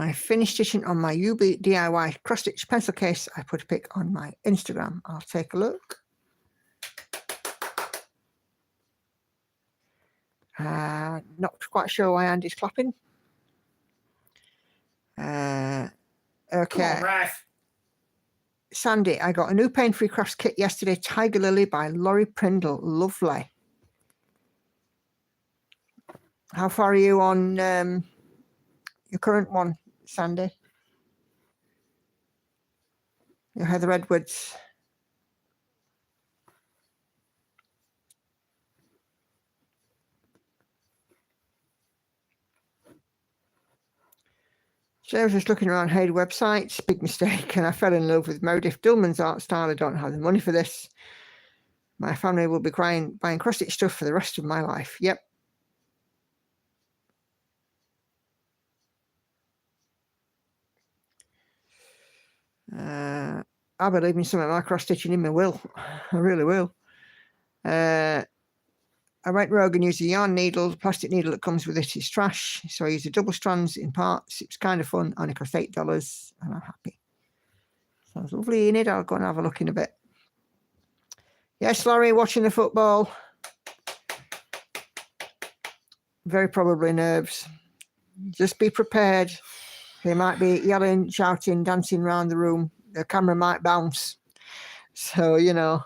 I finished stitching on my UB DIY cross-stitch pencil case. I put a pic on my Instagram. I'll take a look. Not quite sure why Andy's clapping. Okay. Come on, Ref. Sandy, I got a new pain-free crafts kit yesterday. Tiger Lily by Laurie Prindle. Lovely. How far are you on your current one, Sandy? Your Heather Edwards. So I was just looking around Hayde websites, big mistake, and I fell in love with Meredith Dillman's art style. I don't have the money for this. My family will be buying cross-stitch stuff for the rest of my life. Yep. I'll be leaving some of my cross-stitching in my will. I really will. I went rogue and used a yarn needle. The plastic needle that comes with it is trash. So I used a double strands in parts. It was kind of fun. Only cost $8 and I'm happy. Sounds lovely, Enid. I'll go and have a look in a bit. Yes, Laurie, watching the football. Very probably nerves. Just be prepared. They might be yelling, shouting, dancing around the room. The camera might bounce. So, you know,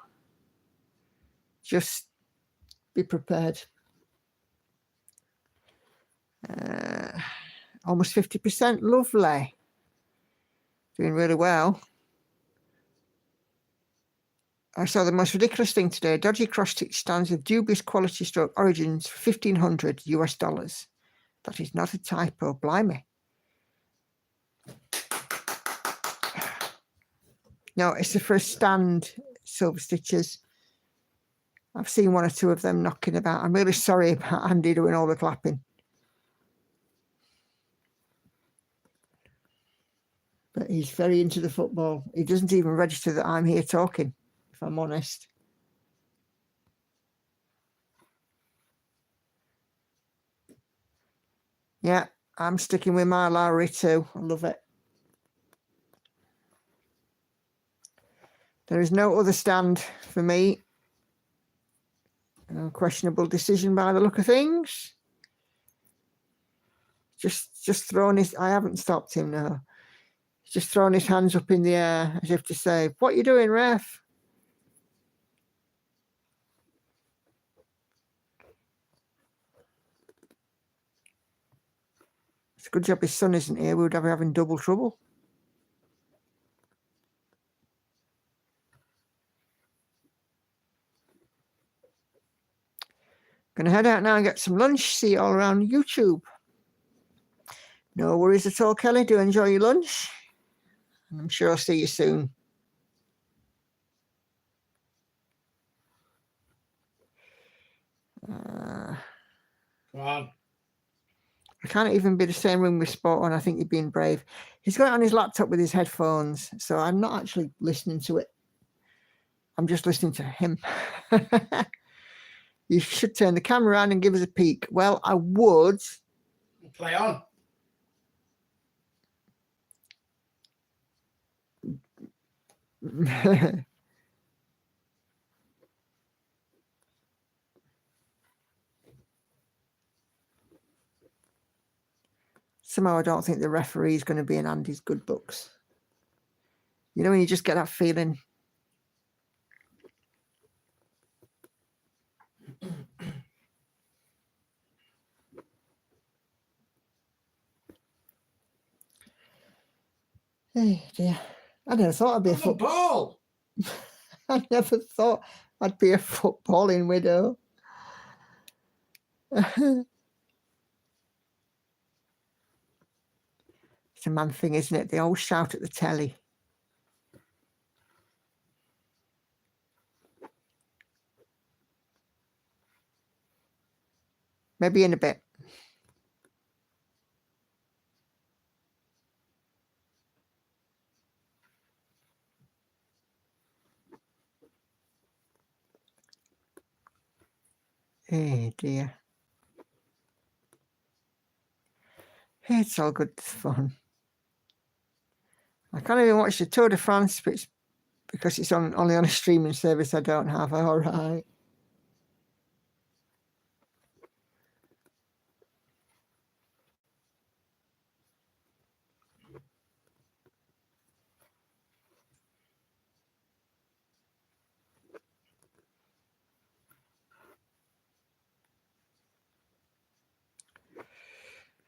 just be prepared. Almost 50%. Lovely. Doing really well. I saw the most ridiculous thing today. Dodgy cross-stitch stands of dubious quality stroke origins for $1,500 US. That is not a typo. Blimey. No, it's the first stand silver stitches. I've seen one or two of them knocking about. I'm really sorry about Andy doing all the clapping. But he's very into the football. He doesn't even register that I'm here talking, if I'm honest. Yeah, I'm sticking with my Lowry too. I love it. There is no other stand for me. Questionable decision by the look of things. Just throwing his, I haven't stopped him now. He's just throwing his hands up in the air as if to say, what are you doing, ref? It's a good job his son isn't here. We would be having double trouble. Gonna head out now and get some lunch. See you all around YouTube. No worries at all, Kelly. Do enjoy your lunch. I'm sure I'll see you soon. Come on. I can't even be the same room with Sport on. I think you're being brave. He's got it on his laptop with his headphones, so I'm not actually listening to it. I'm just listening to him. You should turn the camera on and give us a peek. Well, I would. Play on. Somehow I don't think the referee is going to be in Andy's good books. You know when you just get that feeling. Hey dear. I never thought I'd be a football. I never thought I'd be a footballing widow. It's a man thing, isn't it? They always shout at the telly. Maybe in a bit. Oh dear. It's all good fun. I can't even watch the Tour de France, but it's because it's only on a streaming service I don't have. All right.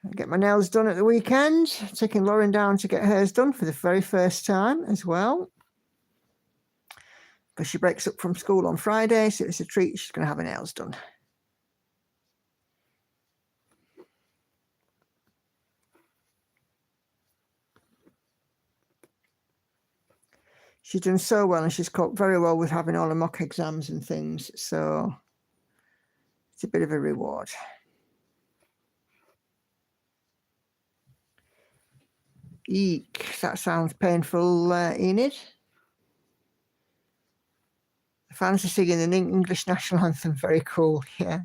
I get my nails done at the weekend. Taking Lauren down to get hers done for the very first time as well. Because she breaks up from school on Friday, so it's a treat. She's going to have her nails done. She's done so well, and she's coped very well with having all the mock exams and things. So it's a bit of a reward. Eek, that sounds painful, Enid. The fans are singing the English national anthem. Very cool, yeah.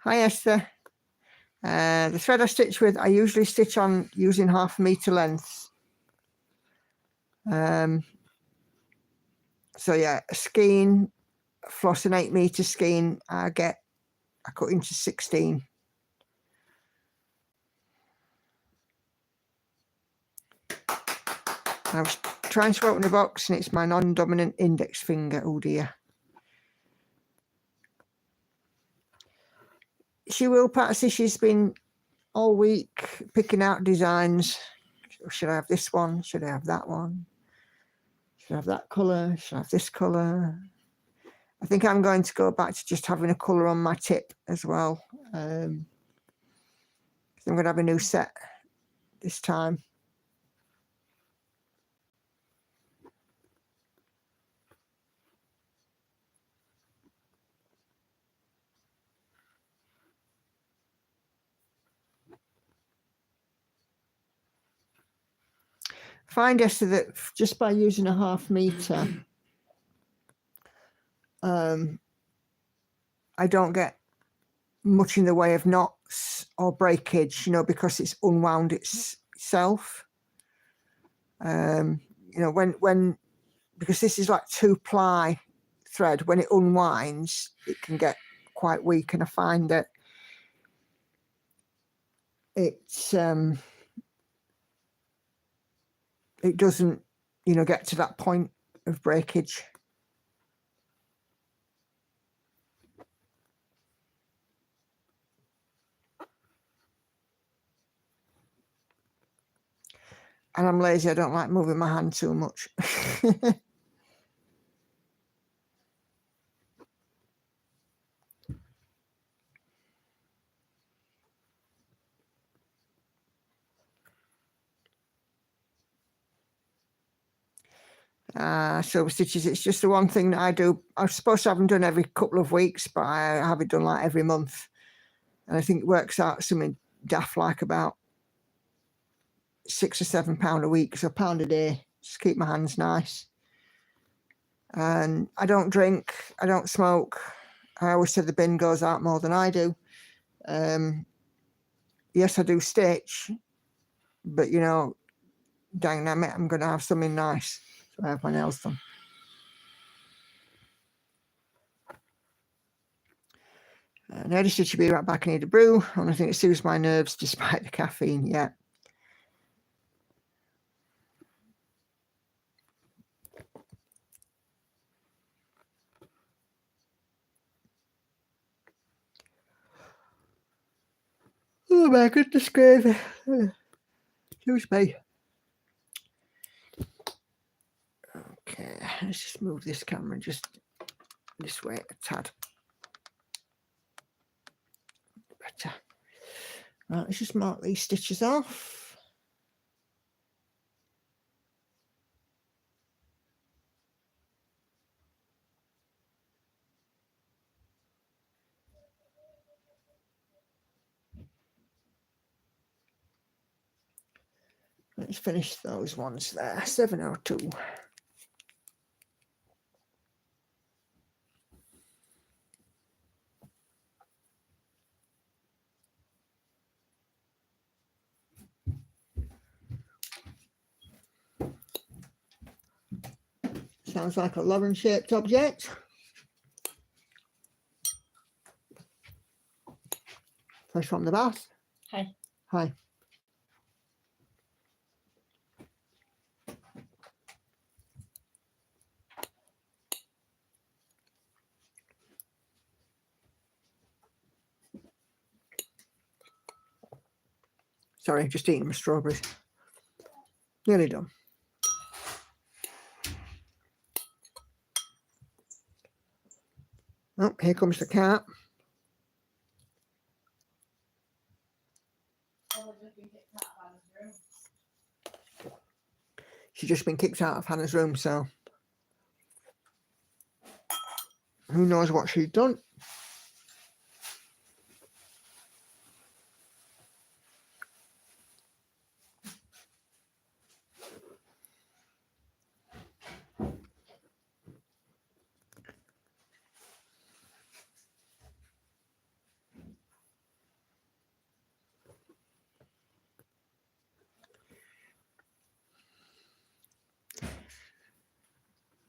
Hi, Esther. The thread I stitch with, I usually stitch on using 1/2 meter lengths. So yeah, a skein, floss an 8 meter skein, I cut into 16. I was trying to open the box and it's my non-dominant index finger. Oh dear. She will, Patsy. She's been all week picking out designs. Should I have this one? Should I have that one? Should I have that colour? Should I have this colour? I think I'm going to go back to just having a colour on my tip as well. I'm going to have a new set this time. Find, Esther, that just by using a 1/2 meter, I don't get much in the way of knots or breakage, because it's unwound itself. Because this is like 2-ply thread, when it unwinds, it can get quite weak, and I find that it doesn't, get to that point of breakage. And I'm lazy. I don't like moving my hand too much. Silver stitches, it's just the one thing that I do. I'm supposed to have them done every couple of weeks, but I have it done like every month. And I think it works out something daft like about £6 or £7 a week, so £1 a day. Just keep my hands nice. And I don't drink, I don't smoke. I always say the bin goes out more than I do. Yes, I do stitch, but dang it, I'm going to have something nice. So I have my nails done. Nerdy stitch should be right back. I need a brew. Only thing that soothes my nerves despite the caffeine. Yeah. Oh my goodness, gravy. Excuse me. Okay, let's just move this camera just this way a tad. Right, let's just mark these stitches off. Let's finish those ones there. 702. Sounds like a Lauren-shaped object. Fresh from the bath. Hi. Hi. Sorry, just eating my strawberries. Nearly done. Oh, here comes the cat. She's just been kicked out of Hannah's room, so who knows what she's done.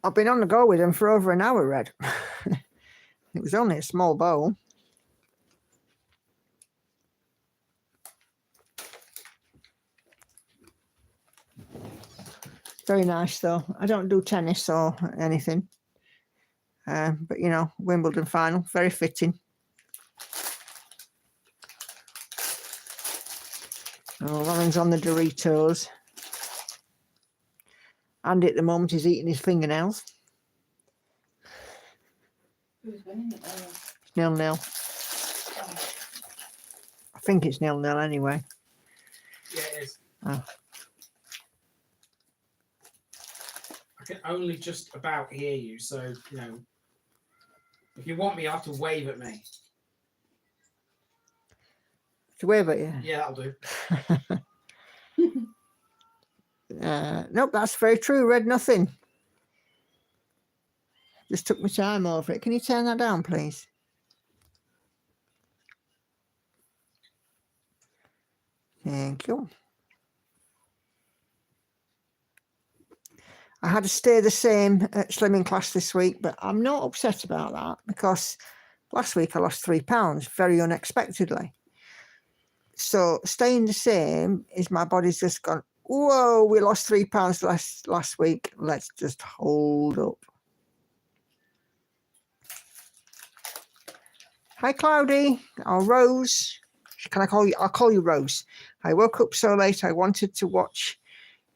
I've been on the go with them for over an hour, Red. It was only a small bowl. Very nice, though. I don't do tennis or anything. But, you know, Wimbledon final, very fitting. Oh, Lauren's on the Doritos. Andy at the moment is eating his fingernails. Who's winning it? 0-0. I think it's 0-0 anyway. Yeah, it is. Oh. I can only just about hear you, so, you know, if you want me, you have to wave at me. To wave at you? Yeah, that'll do. Nope, that's very true. Read nothing. Just took my time over it. Can you turn that down, please? Thank you. I had to stay the same at slimming class this week, but I'm not upset about that because last week I lost £3 very unexpectedly. So staying the same is my body's just gone, whoa, we lost £3 last week. Let's just hold up. Hi, Cloudy, or Rose. Can I call you? I'll call you Rose. I woke up so late. I wanted to watch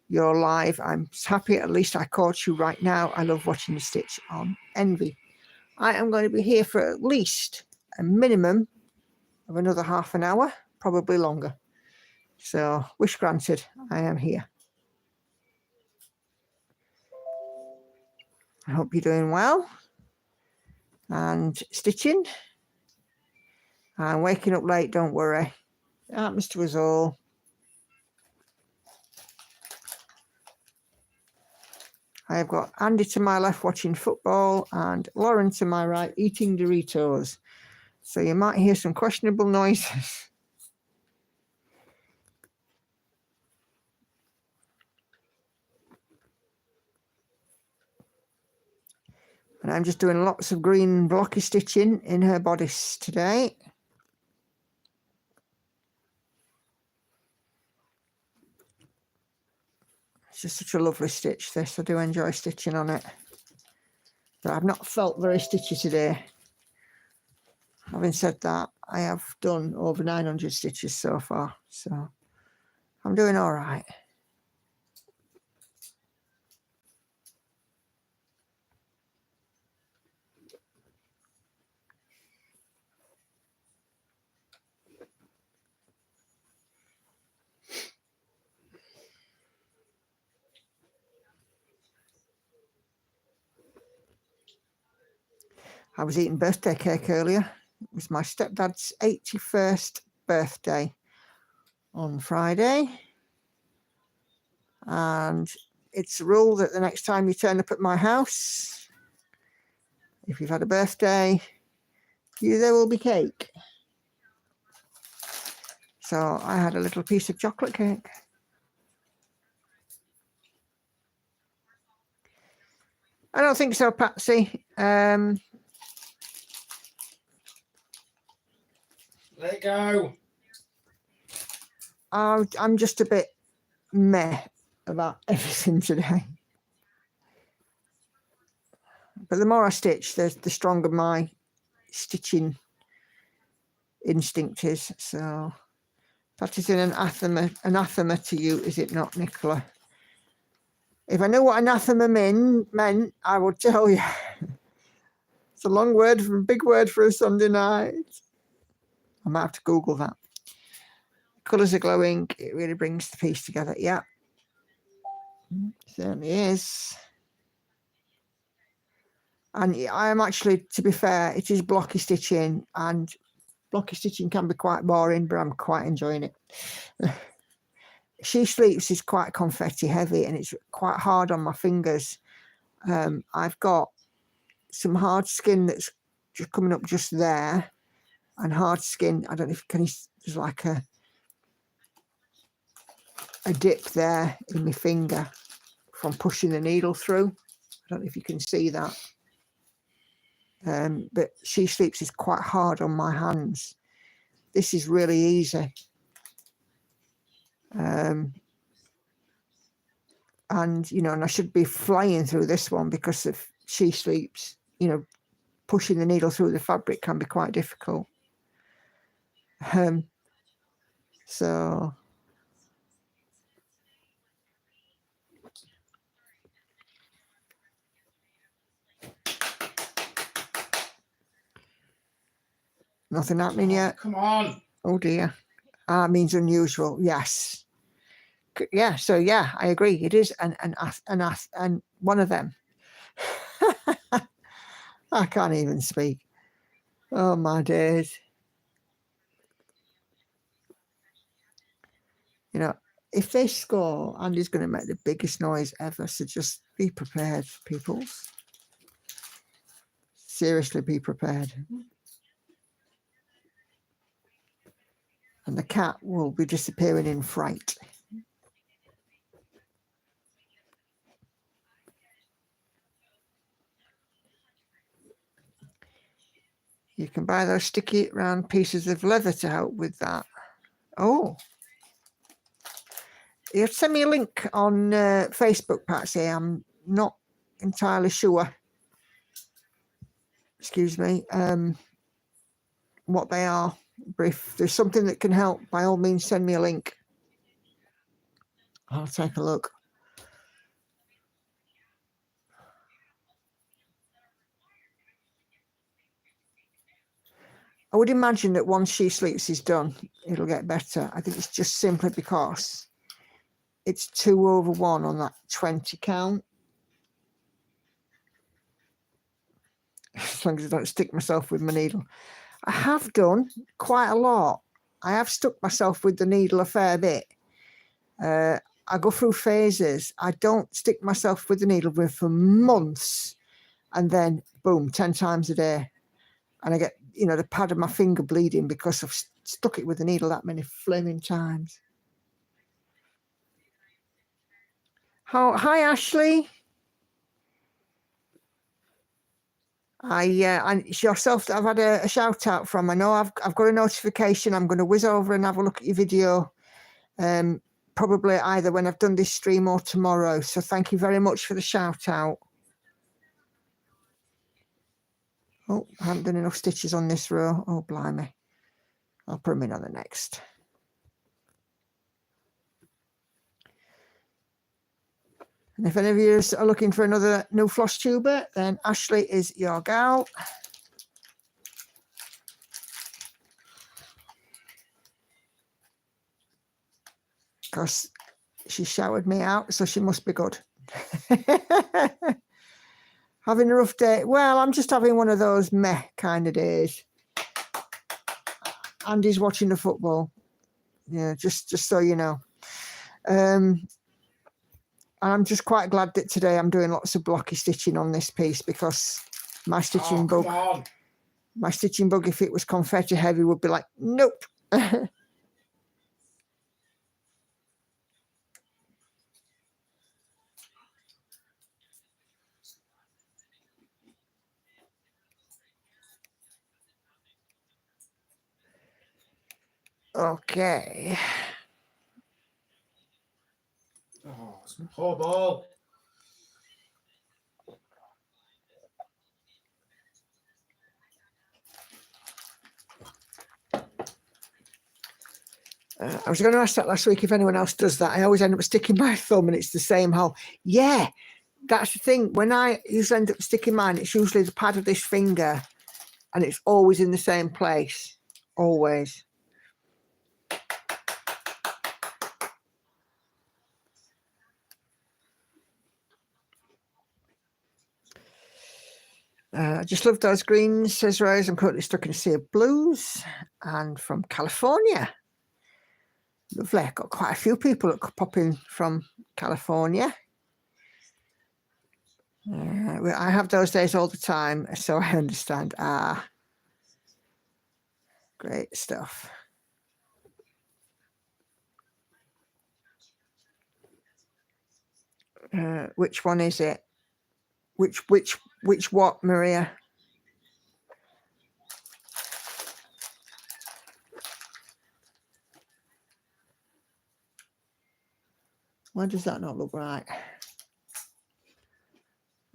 your live. I'm happy at least I caught you right now. I love watching you stitch on Envy. I am going to be here for at least a minimum of another half an hour, probably longer. So, wish granted, I am here. I hope you're doing well and stitching. And waking up late, don't worry. It happens to us all. I've got Andy to my left watching football and Lauren to my right eating Doritos. So you might hear some questionable noises. And I'm just doing lots of green blocky stitching in her bodice today. It's just such a lovely stitch, this. I do enjoy stitching on it. But I've not felt very stitchy today. Having said that, I have done over 900 stitches so far. So I'm doing all right. I was eating birthday cake earlier. It was my stepdad's 81st birthday on Friday. And it's a rule that the next time you turn up at my house, if you've had a birthday, there will be cake. So I had a little piece of chocolate cake. I don't think so, Patsy. Let it go. I'm just a bit meh about everything today. But the more I stitch, the stronger my stitching instinct is. So that is an anathema to you, is it not, Nicola? If I knew what anathema meant, I would tell you. It's a long word, a big word for a Sunday night. I might have to Google that. Colours are glowing. It really brings the piece together. Yeah, certainly is. And I am actually, to be fair, it is blocky stitching, and blocky stitching can be quite boring, but I'm quite enjoying it. She Sleeps is quite confetti heavy, and it's quite hard on my fingers. I've got some hard skin that's just coming up just there, and hard skin, I don't know if there's like a dip there in my finger from pushing the needle through. I don't know if you can see that. But She Sleeps is quite hard on my hands. This is really easy. And, you know, and I should be flying through this one because of She Sleeps, you know, pushing the needle through the fabric can be quite difficult. So nothing happening yet. Come on. Oh dear. Means unusual. Yes. Yeah. So yeah, I agree. It is an one of them. I can't even speak. Oh my days. You know, if they score, Andy's going to make the biggest noise ever. So just be prepared, people. Seriously, be prepared. And the cat will be disappearing in fright. You can buy those sticky round pieces of leather to help with that. Oh. You have to send me a link on Facebook, Patsy. I'm not entirely sure. Excuse me. What they are. But if there's something that can help, by all means, send me a link. I'll take a look. I would imagine that once She Sleeps is done, it'll get better. I think it's just simply because it's 2 over 1 on that 20 count. As long as I don't stick myself with my needle. I have done quite a lot. I have stuck myself with the needle a fair bit. I go through phases. I don't stick myself with the needle for months, and then boom, 10 times a day. And I get, you know, the pad of my finger bleeding because I've stuck it with the needle that many flaming times. Hi, Ashley. It's yourself that I've had a shout out from. I know I've got a notification. I'm going to whiz over and have a look at your video. Probably either when I've done this stream or tomorrow. So thank you very much for the shout out. Oh, I haven't done enough stitches on this row. Oh, blimey. I'll put them in on the next. And if any of you are looking for another new floss tuber, then Ashley is your gal. Because she showered me out, so she must be good. Having a rough day. Well, I'm just having one of those meh kind of days. Andy's watching the football. Yeah, just so you know. And I'm just quite glad that today I'm doing lots of blocky stitching on this piece, because my stitching Come bug, on. if it was confetti heavy, would be like, nope. Okay. Oh, it's my poor ball. I was going to ask that last week if anyone else does that. I always end up sticking my thumb and it's the same hole. Yeah, that's the thing. When I usually end up sticking mine, it's usually the pad of this finger and it's always in the same place. Always. I just love those greens, says Rose. I'm currently stuck in a sea of blues and from California. Lovely. I've got quite a few people that could pop in from California. I have those days all the time, so I understand. Great stuff. Which one is it? Which what, Maria? Why does that not look right?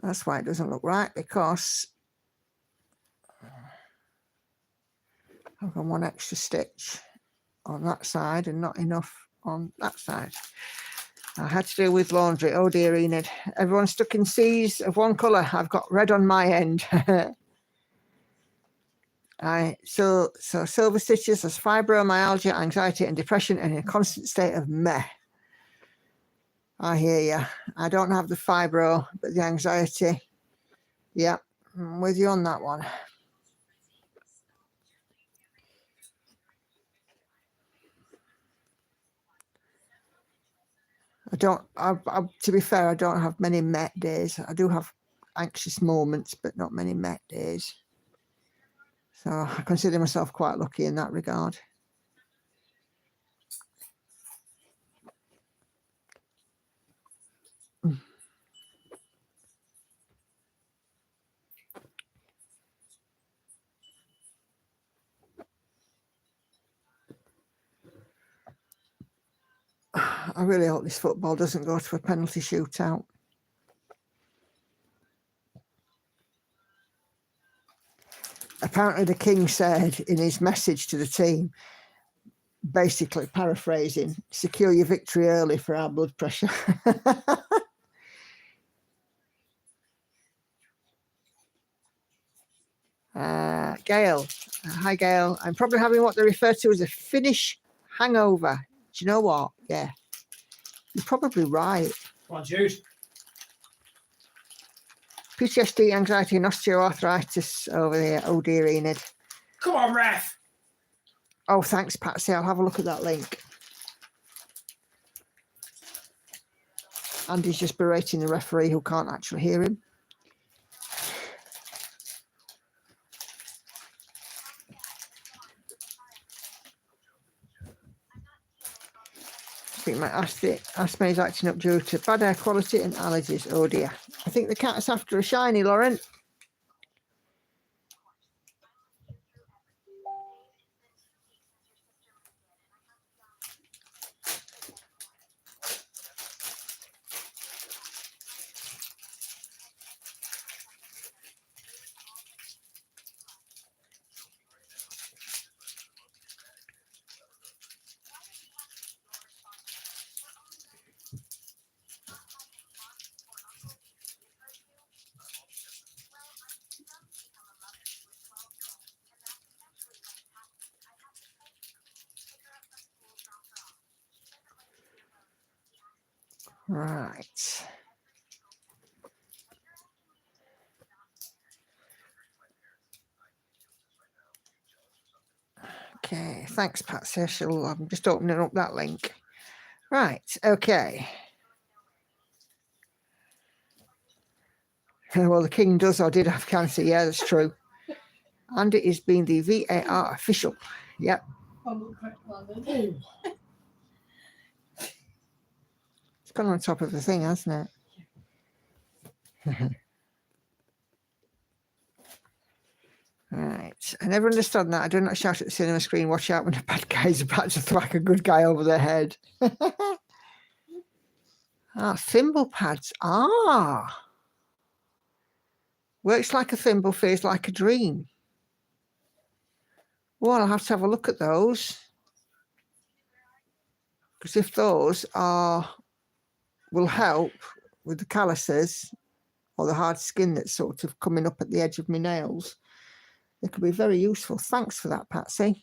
That's why it doesn't look right, because I've got one extra stitch on that side and not enough on that side. I had to deal with laundry. Oh dear, Enid. Everyone's stuck in seas of one colour. I've got red on my end. So silver stitches as fibromyalgia, anxiety and depression, and in a constant state of meh. I hear you. I don't have the fibro, but the anxiety. Yeah, I'm with you on that one. To be fair, I don't have many met days. I do have anxious moments, but not many met days. So I consider myself quite lucky in that regard. I really hope this football doesn't go to a penalty shootout. Apparently the King said in his message to the team, basically paraphrasing, secure your victory early for our blood pressure. Gail. Hi, Gail. I'm probably having what they refer to as a Finnish hangover. Do you know what? Yeah. You're probably right. Come on, Jude. PTSD, anxiety, and osteoarthritis over here. Oh dear, Enid. Come on, ref. Oh, thanks, Patsy. I'll have a look at that link. Andy's just berating the referee who can't actually hear him. I think my asthma is acting up due to bad air quality and allergies. Oh dear. I think the cat's after a shiny, Lauren. Right. Okay, thanks, Patsy. I'm just opening up that link. Right, okay. Well, the king does or did have cancer. Yeah, that's true. And it has been the VAR official. Yep. Oh, It's gone on top of the thing, hasn't it? Right. I never understood that. I do not shout at the cinema screen, watch out when a bad guy is about to thwack a good guy over the head. Thimble pads. Works like a thimble, feels like a dream. Well, I'll have to have a look at those. Because if those will help with the calluses or the hard skin that's sort of coming up at the edge of my nails, they could be very useful. Thanks for that, Patsy.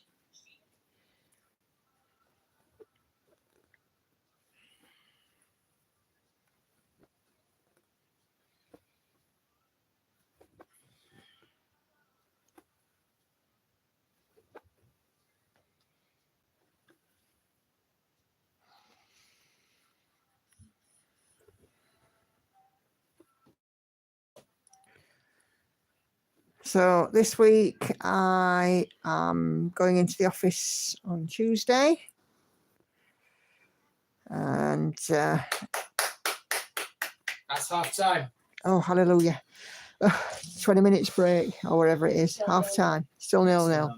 So this week I am going into the office on Tuesday, and that's half time. oh hallelujah, 20 minutes break or whatever it is, half time, still 0-0.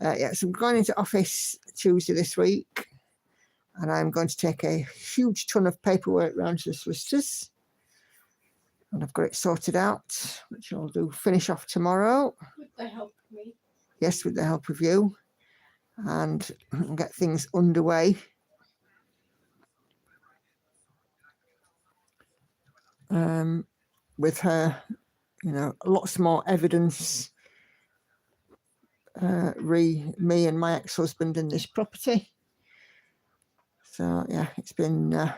Yeah, so I'm going into office Tuesday this week, and I'm going to take a huge ton of paperwork round to the solicitors, and I've got it sorted out, which I'll do finish off tomorrow. With the help of me. Yes, with the help of you, and get things underway. With her, lots more evidence me and my ex-husband in this property. So yeah, it's been a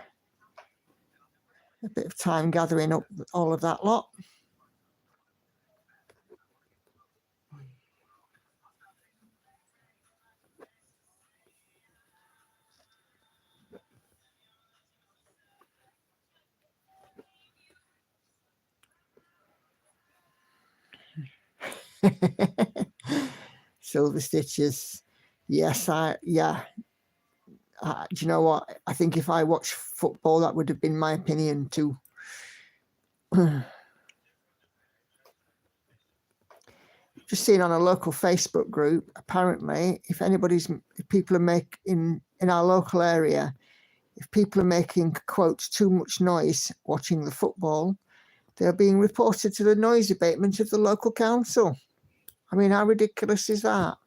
bit of time gathering up all of that lot. Silver stitches. Yes, do you know what? I think if I watched football, that would have been my opinion too. Just seen on a local Facebook group, apparently, if people are in our local area, if people are making, quotes, too much noise watching the football, they're being reported to the noise abatement of the local council. I mean, how ridiculous is that?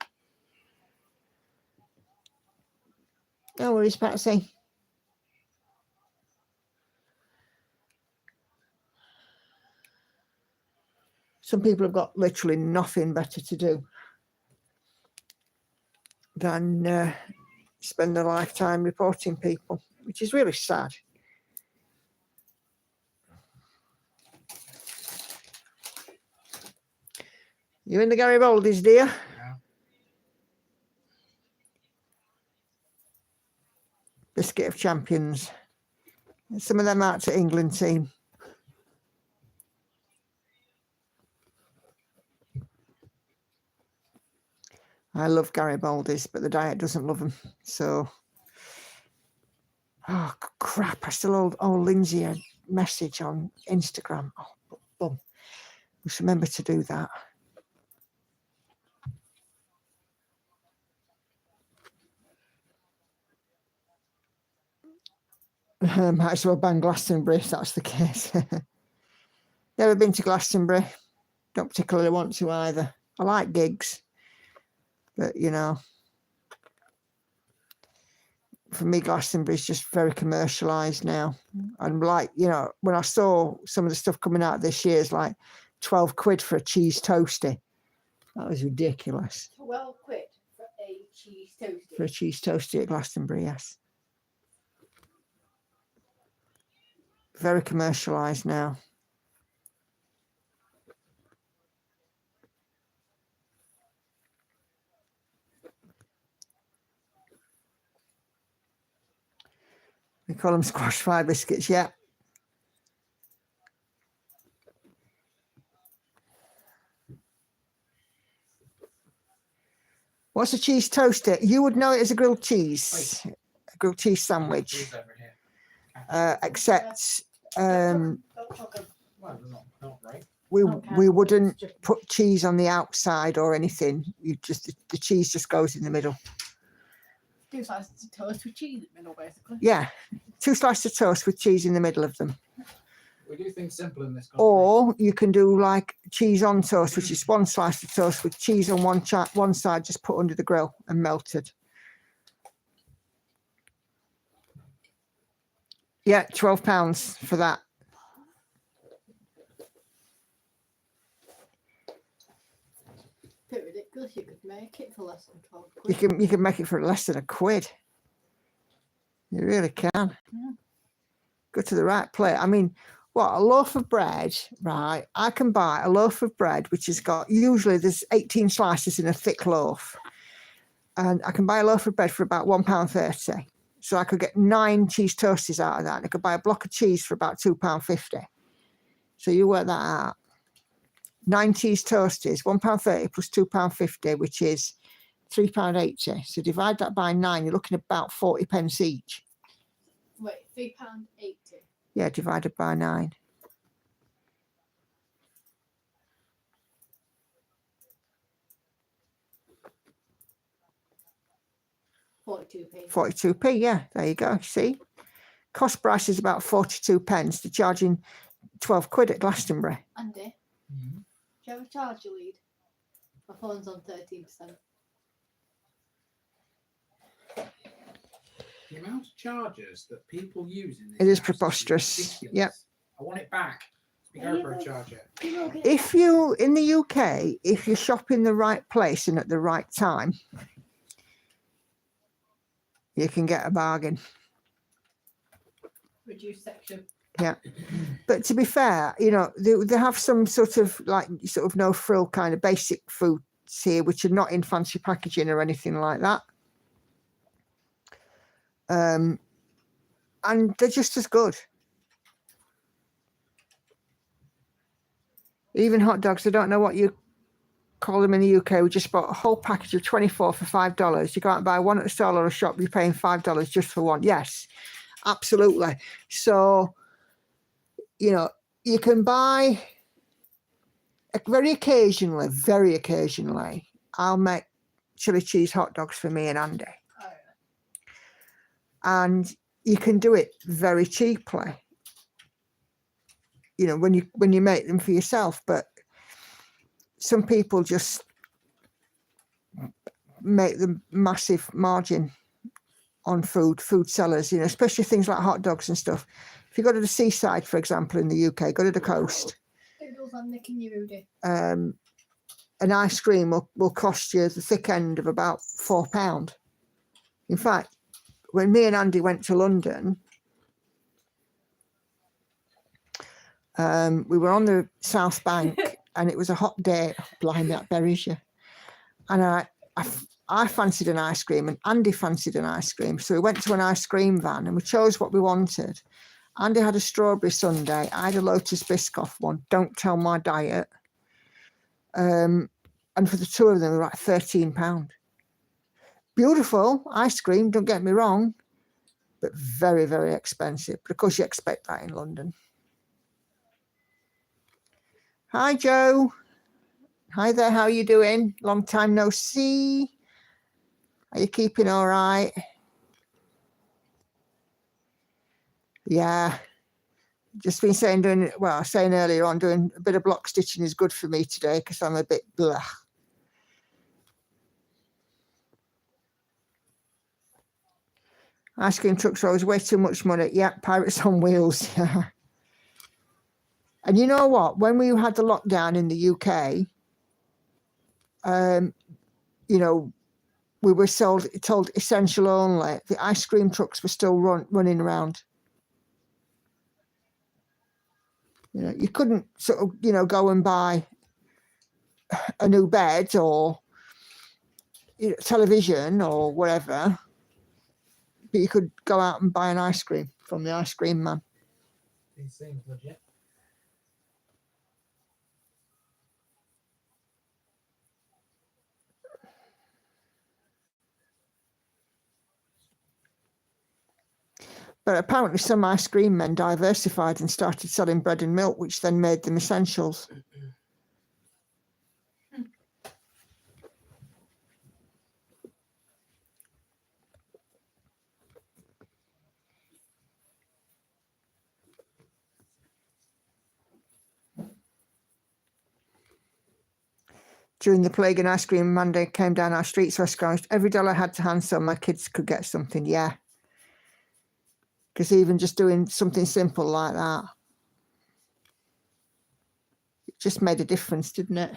No worries, Patsy. Some people have got literally nothing better to do than spend their lifetime reporting people, which is really sad. You in the Garibaldi's, dear? Yeah. Biscuit of champions. Some of them out to England team. I love Garibaldi's, but the diet doesn't love them. So, oh crap! I still owe Lindsay a message on Instagram. Oh, bum. Just remember to do that. Might as well ban Glastonbury if that's the case. Never been to Glastonbury. Don't particularly want to either. I like gigs, but for me, Glastonbury is just very commercialised now. And like, when I saw some of the stuff coming out this year, it's like 12 quid for a cheese toastie. That was ridiculous. 12 quid for a cheese toastie. For a cheese toastie at Glastonbury, yes. Very commercialised now. We call them squash fry biscuits, yeah. What's a cheese toaster? You would know it as a grilled cheese. A grilled cheese sandwich. Cheese over here. Except Don't talk of- Well, not right. we Okay, wouldn't it's just- put cheese on the outside or anything. You just the cheese just goes in the middle. Two slices of toast with cheese in the middle, basically. Yeah, 2 slices of toast with cheese in the middle of them. We do things simple in this country. Or you can do like cheese on toast, which is 1 slice of toast with cheese on one side, just put under the grill and melted. Yeah, £12 for that. Bit ridiculous. You could make it for less than 12 You quid. can make it for less than £1. You really can. Yeah. Go to the right place. I mean, what, a loaf of bread, right? I can buy a loaf of bread which has got, usually there's 18 slices in a thick loaf, and I can buy a loaf of bread for about £1.30. So I could get 9 cheese toasties out of that. And I could buy a block of cheese for about £2.50. So you work that out. 9 cheese toasties, £1.30 plus £2.50, which is £3.80. So divide that by 9, you're looking at about 40 pence each. Wait, £3.80. Yeah, divided by 9. £42p. 42p, yeah, there you go. See? Cost price is about 42 pence. They're charging 12 quid at Glastonbury. Andy, Mhm. do you have a charger lead? My phone's on 13%. The amount of chargers that people use in this It is house preposterous. ridiculous. Yep. I want it back. We Yeah, go for a but- charger. If you, in the UK, if you shop in the right place and at the right time, you can get a bargain. Reduced section. But to be fair, you know, they have some sort of no frill kind of basic foods here, which are not in fancy packaging or anything like that. And they're just as good. Even hot dogs, I don't know what you call them in the UK. We just bought a whole package of 24 for $5. You go out and buy one at a stall or a shop, you're paying $5 just for one. Yes, absolutely. So, you know, you can buy, very occasionally, I'll make chili cheese hot dogs for me and Andy. Oh, yeah. And you can do it very cheaply, you know, when you make them for yourself. But some people just make the massive margin on food sellers, you know, especially things like hot dogs and stuff. If you go to the seaside, for example, in the UK, go to the coast, Doodles, I'm nicking you, Rudy. an ice cream will cost you the thick end of about £4. In fact, when me and Andy went to London, we were on the South Bank and it was a hot day. Blimey, that buries you. And I fancied an ice cream and Andy fancied an ice cream. So we went to an ice cream van and we chose what we wanted. Andy had a strawberry sundae. I had a Lotus Biscoff one. Don't tell my diet. And for the two of them, they were like £13. Beautiful ice cream, don't get me wrong, but very, very expensive. But of course, you expect that in London. Hi, Joe. Hi there, how are you doing? Long time no see. Are you keeping all right? Yeah. Just been saying earlier on, doing a bit of block stitching is good for me today because I'm a bit blah. Ice cream trucks are always way too much money. Yeah, pirates on wheels. Yeah. And you know what? When we had the lockdown in the UK, you know, we were told essential only. The ice cream trucks were still running around. You know, you couldn't sort of, you know, go and buy a new bed or, you know, television or whatever. But you could go out and buy an ice cream from the ice cream man. These seems legit. But apparently some ice cream men diversified and started selling bread and milk, which then made them essentials. During the plague, an ice cream mandate came down our street, so I scrounged every dollar I had to hand so my kids could get something. Yeah. Because even just doing something simple like that, it just made a difference, didn't it?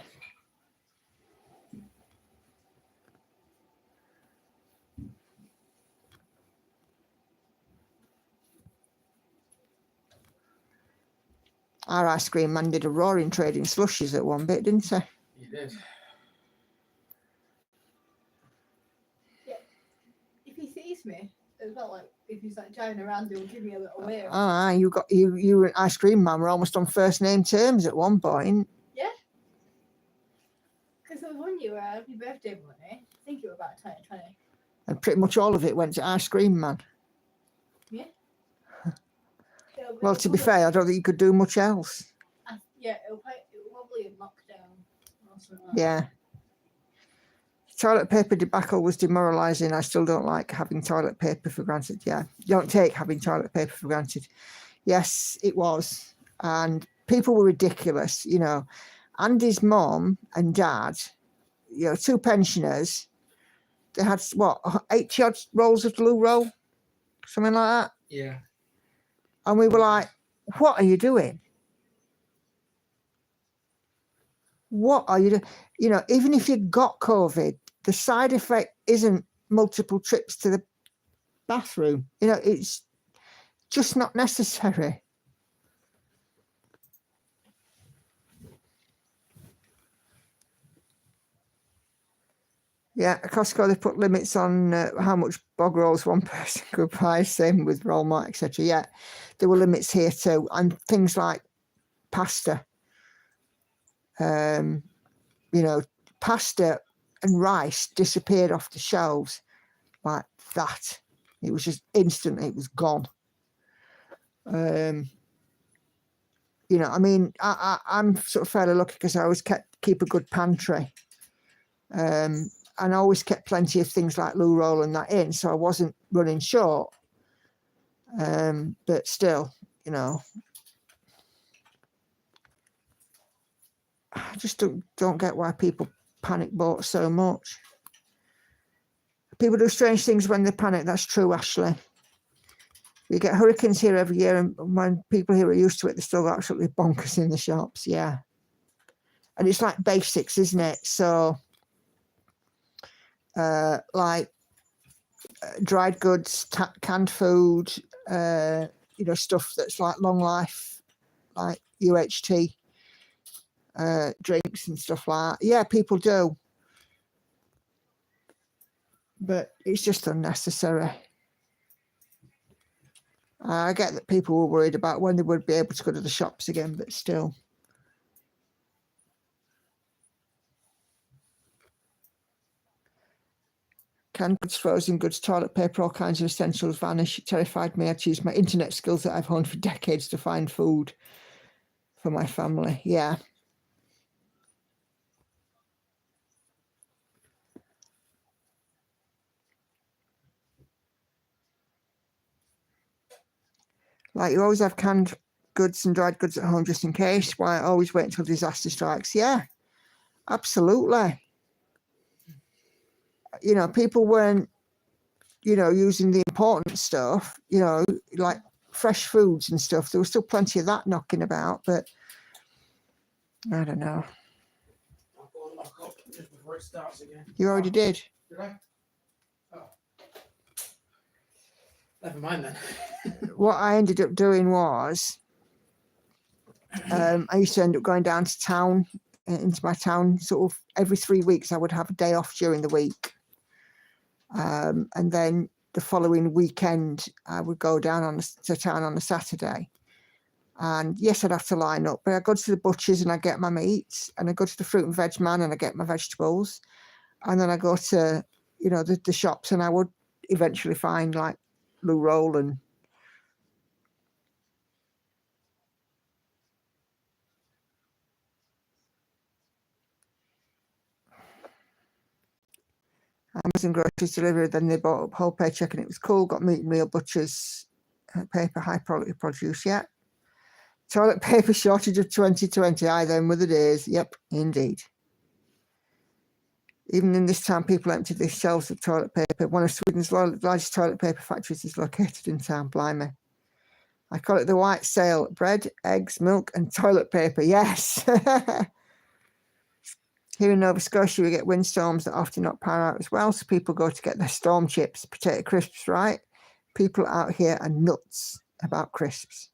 Our ice cream man did a roaring trade in slushies at one bit, didn't he? You did. Yeah. If he sees me, it's not like if he's like driving around, he'll give me a little wave. You and ice cream man were almost on first name terms at one point. Yeah. Because there was one year where I had my birthday money. I think it was about 2020. And pretty much all of it went to ice cream man. Yeah. Well, to be fair, I don't think you could do much else. Yeah, it was probably in lockdown or something like Yeah. Toilet paper debacle was demoralising. I still don't like having toilet paper for granted. Yeah, you don't take having toilet paper for granted. Yes, it was. And people were ridiculous, you know. Andy's mum and dad, you know, 2 pensioners, they had, what, 80 odd rolls of glue roll? Something like that. Yeah. And we were like, what are you doing? What are you doing? You know, even if you got COVID, the side effect isn't multiple trips to the bathroom. You know, it's just not necessary. Yeah, at Costco, they put limits on how much bog rolls one person could buy, same with Walmart, etc. Yeah, there were limits here too. And things like pasta. You know, pasta and rice disappeared off the shelves like that. It was just instant, it was gone. You know, I mean, I'm sort of fairly lucky because I always keep a good pantry. And I always kept plenty of things like loo roll and that in, so I wasn't running short. But still, you know, I just don't get why people panic bought so much. People do strange things when they panic. That's true, Ashley. We get hurricanes here every year, and when people here are used to it, they still go absolutely bonkers in the shops. Yeah. And it's like basics, isn't it? So, like dried goods, canned food, you know, stuff that's like long life, like UHT. Drinks and stuff like that. Yeah, people do. But it's just unnecessary. I get that people were worried about when they would be able to go to the shops again, but still. Canned goods, frozen goods, toilet paper, all kinds of essentials vanish. It terrified me. I'd used my internet skills that I've honed for decades to find food for my family. Yeah. Like you always have canned goods and dried goods at home just in case. Why always wait until disaster strikes? Yeah, absolutely. You know, people weren't, you know, using the important stuff, you know, like fresh foods and stuff. There was still plenty of that knocking about, but I don't know. I'll go and lock up just before it starts again. You already did. Did I? Oh. Never mind then. What I ended up doing was, I used to end up going down to town, into my town, sort of every 3 weeks. I would have a day off during the week. And then the following weekend, I would go down to town on a Saturday. And yes, I'd have to line up, but I go to the butchers and I get my meats, and I go to the fruit and veg man and I get my vegetables. And then I go to, you know, the shops, and I would eventually find like loo roll and Amazon groceries delivery. Then they bought up whole paycheck and it was cool. Got meat and real butchers paper, high quality produce. Yeah. Toilet paper shortage of 2020. Aye, them were the days. Yep, indeed. Even in this town, people emptied their shelves of toilet paper. One of Sweden's largest toilet paper factories is located in town. Blimey. I call it the white sale. Bread, eggs, milk, and toilet paper. Yes. Here in Nova Scotia, we get windstorms that often knock power out as well. So people go to get their storm chips, potato crisps, right? People out here are nuts about crisps.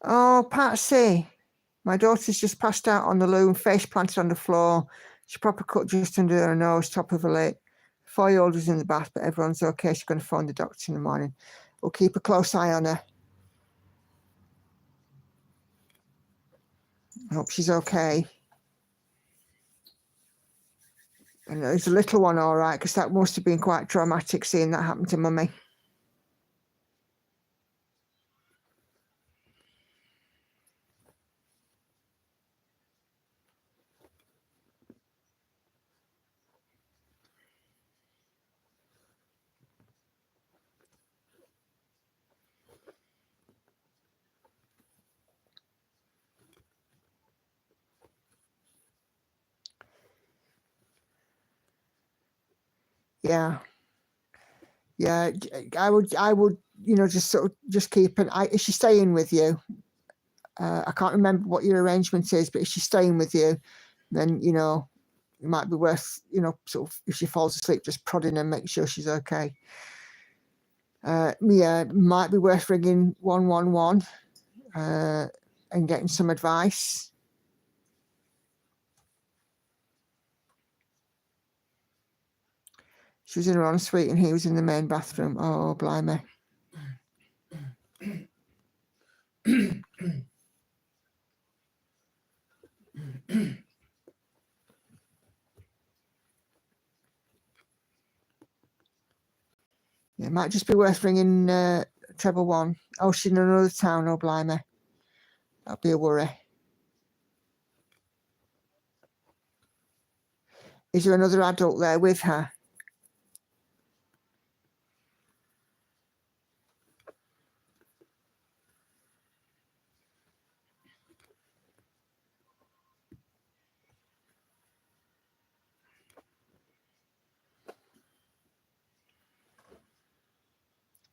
Oh, Patsy. My daughter's just passed out on the loom, face planted on the floor. She proper cut just under her nose, top of her lip. 4-year-old was in the bath, but everyone's okay. She's going to phone the doctor in the morning. We'll keep a close eye on her. I hope she's okay. And there's a little one all right, because that must have been quite traumatic seeing that happen to Mummy. Yeah. Yeah, I would, you know, just sort of just keep an eye. Is she staying with you? I can't remember what your arrangement is, but if she's staying with you, then, you know, it might be worth, you know, sort of, if she falls asleep, just prodding and make sure she's okay. Yeah, might be worth ringing 111 and getting some advice. She was in her ensuite and he was in the main bathroom. Oh, blimey. Yeah, it might just be worth ringing treble 1. Oh, she's in another town. Oh, blimey. That'd be a worry. Is there another adult there with her?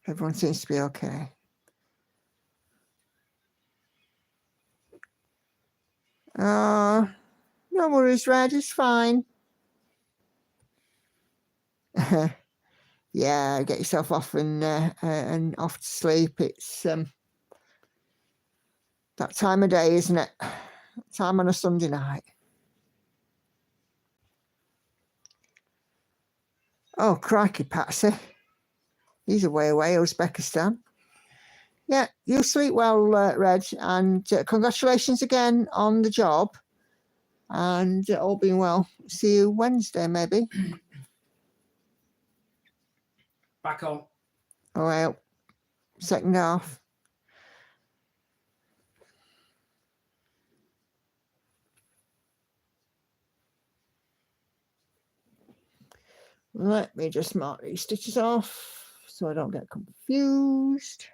Everyone seems to be okay. Oh, no worries, Reg. It's fine. Yeah, get yourself off and off to sleep. It's that time of day, isn't it? Time on a Sunday night. Oh, crikey, Patsy. He's away, Uzbekistan. Yeah, you sleep well, Reg, and congratulations again on the job. And all being well, see you Wednesday, maybe. Back on. Oh, well, second half. Let me just mark these stitches off so I don't get confused.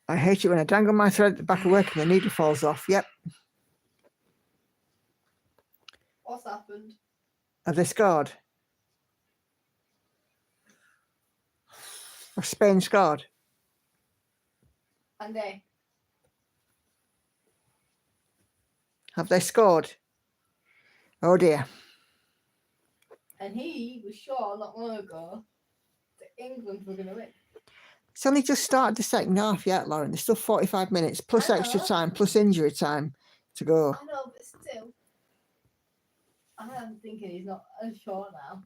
I hate it when I dangle my thread at the back of work and the needle falls off. Yep. What's happened? Have they scored? Have Spain scored? And they. Have they scored? Oh dear. And he was sure not long ago that England were going to win. It's only just started the second half yet, Lauren. There's still 45 minutes plus I extra know. time plus injury time to go. I know, but still, I am thinking he's not as sure now.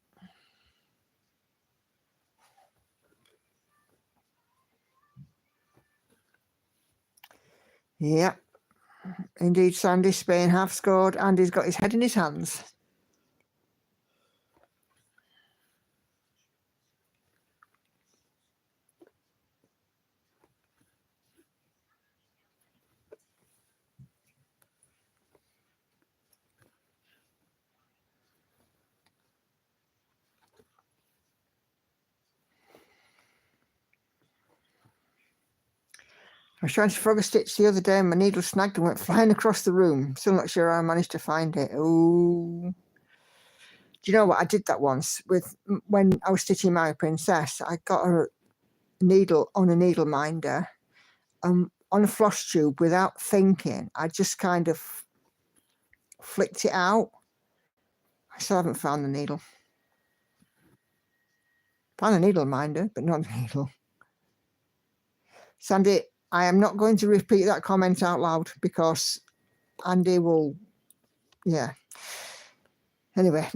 Yeah. Indeed, Sandy. Spain have scored. Andy's got his head in his hands. I was trying to frog a stitch the other day and my needle snagged and went flying across the room. Still not sure how I managed to find it. Oh. Do you know what? I did that once with when I was stitching my princess. I got a needle on a needle minder on a floss tube without thinking. I just kind of flicked it out. I still haven't found the needle. Found a needle minder, but not the needle. Sandy, I am not going to repeat that comment out loud because Andy will, yeah. Anyway,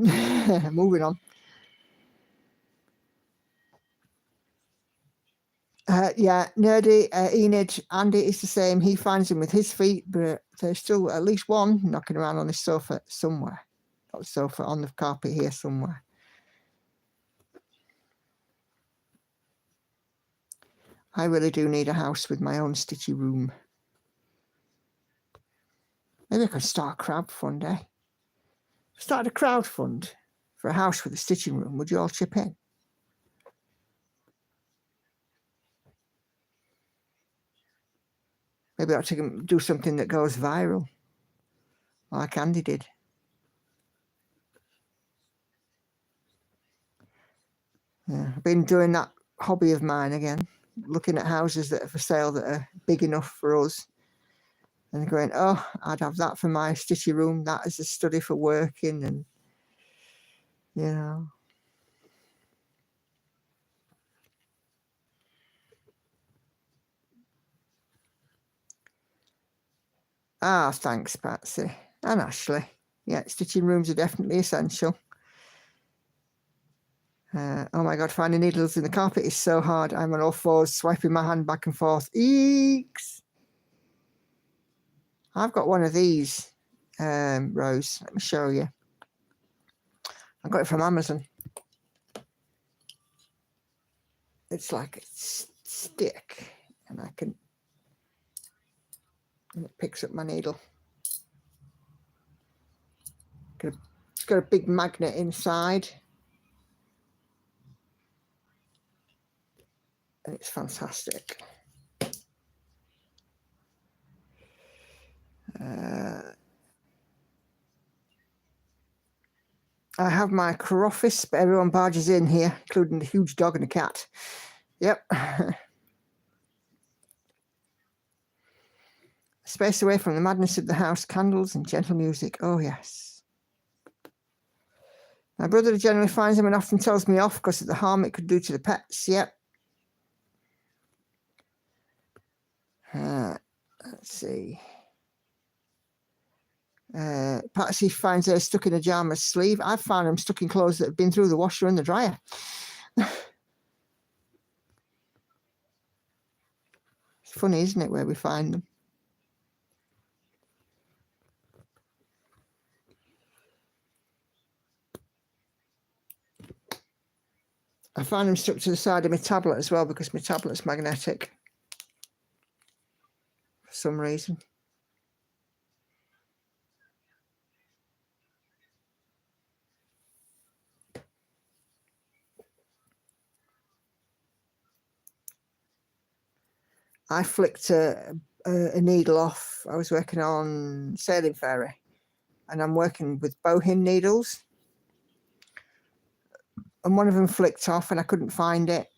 moving on. Yeah, Nerdy, Enid, Andy is the same. He finds him with his feet, but there's still at least one knocking around on the sofa somewhere. Not the sofa, on the carpet here somewhere. I really do need a house with my own stitchy room. Maybe I could start a crowdfund, eh? Start a crowdfund for a house with a stitching room. Would you all chip in? Maybe I ought to do something that goes viral, like Andy did. Yeah, I've been doing that hobby of mine again, looking at houses that are for sale that are big enough for us. And going, oh, I'd have that for my stitchy room. That is a study for working and, you know. Ah, thanks, Patsy. And Ashley. Yeah, stitching rooms are definitely essential. Oh my God, finding needles in the carpet is so hard. I'm on all fours, swiping my hand back and forth. Eeks! I've got one of these, Rose. Let me show you. I got it from Amazon. It's like a stick, and I can, and it picks up my needle. It's got a big magnet inside. And it's fantastic. I have my Carophis, but everyone barges in here, including the huge dog and a cat. Yep. Space away from the madness of the house, candles and gentle music. Oh, yes. My brother generally finds them and often tells me off because of the harm it could do to the pets. Yep. Let's see. Patsy finds theirs stuck in a pyjama's sleeve. I've found them stuck in clothes that have been through the washer and the dryer. It's funny, isn't it, where we find them? I find them stuck to the side of my tablet as well because my tablet's magnetic for some reason. I flicked a needle off. I was working on Sailing Fairy and I'm working with bowhin needles. And one of them flicked off and I couldn't find it.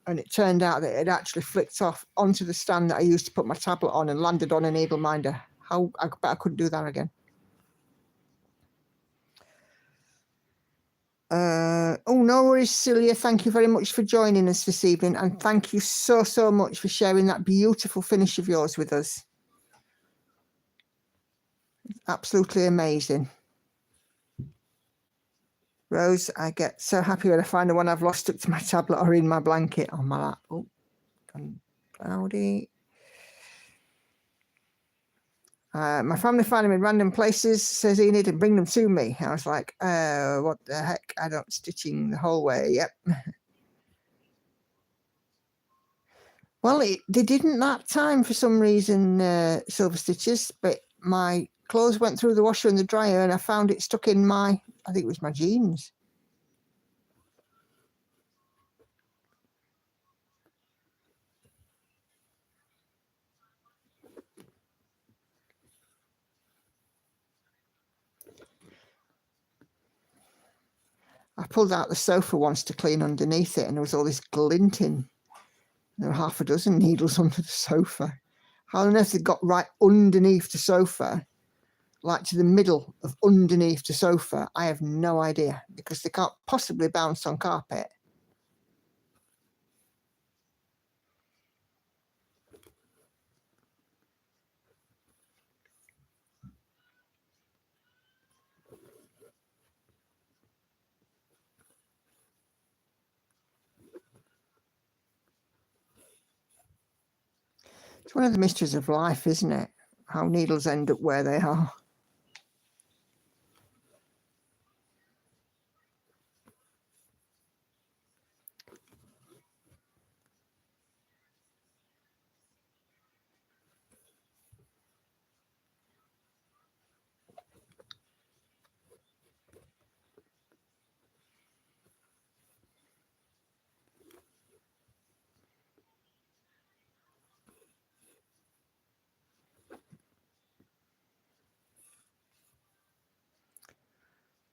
And it turned out that it had actually flicked off onto the stand that I used to put my tablet on and landed on a needle minder. I bet I couldn't do that again. Oh, no worries, Celia. Thank you very much for joining us this evening. And thank you so, so much for sharing that beautiful finish of yours with us. Absolutely amazing. Rose, I get so happy when I find the one I've lost stuck to my tablet or in my blanket on my lap. Oh, gone cloudy. My family find them in random places, says Enid, and bring them to me. I was like, what the heck? I don't stitching the whole way. Yep. Well, they didn't that time for some reason, Silver Stitches, but my clothes went through the washer and the dryer and I found it stuck in my, I think it was my jeans. I pulled out the sofa once to clean underneath it and there was all this glinting. There were half a dozen needles under the sofa. How on earth it got right underneath the sofa, like to the middle of underneath the sofa, I have no idea, because they can't possibly bounce on carpet. It's one of the mysteries of life, isn't it? How needles end up where they are.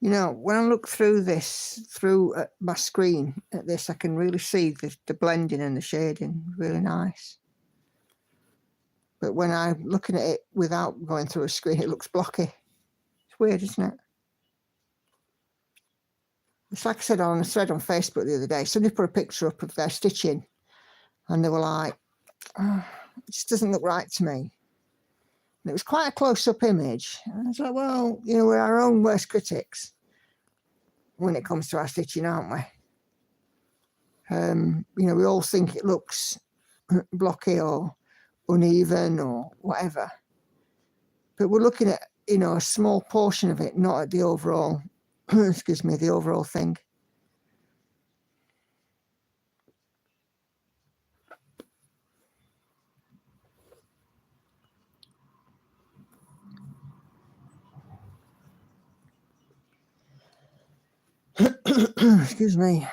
You know, when I look through this, through my screen at this, I can really see the blending and the shading, really nice. But when I'm looking at it without going through a screen, it looks blocky. It's weird, isn't it? It's like I said on a thread on Facebook the other day, somebody put a picture up of their stitching and they were like, oh, it just doesn't look right to me. And it was quite a close-up image. And I was like, well, you know, we're our own worst critics when it comes to our stitching, aren't we? You know, we all think it looks blocky or uneven or whatever. But we're looking at, you know, a small portion of it, not at the overall, excuse me, the overall thing. Excuse me.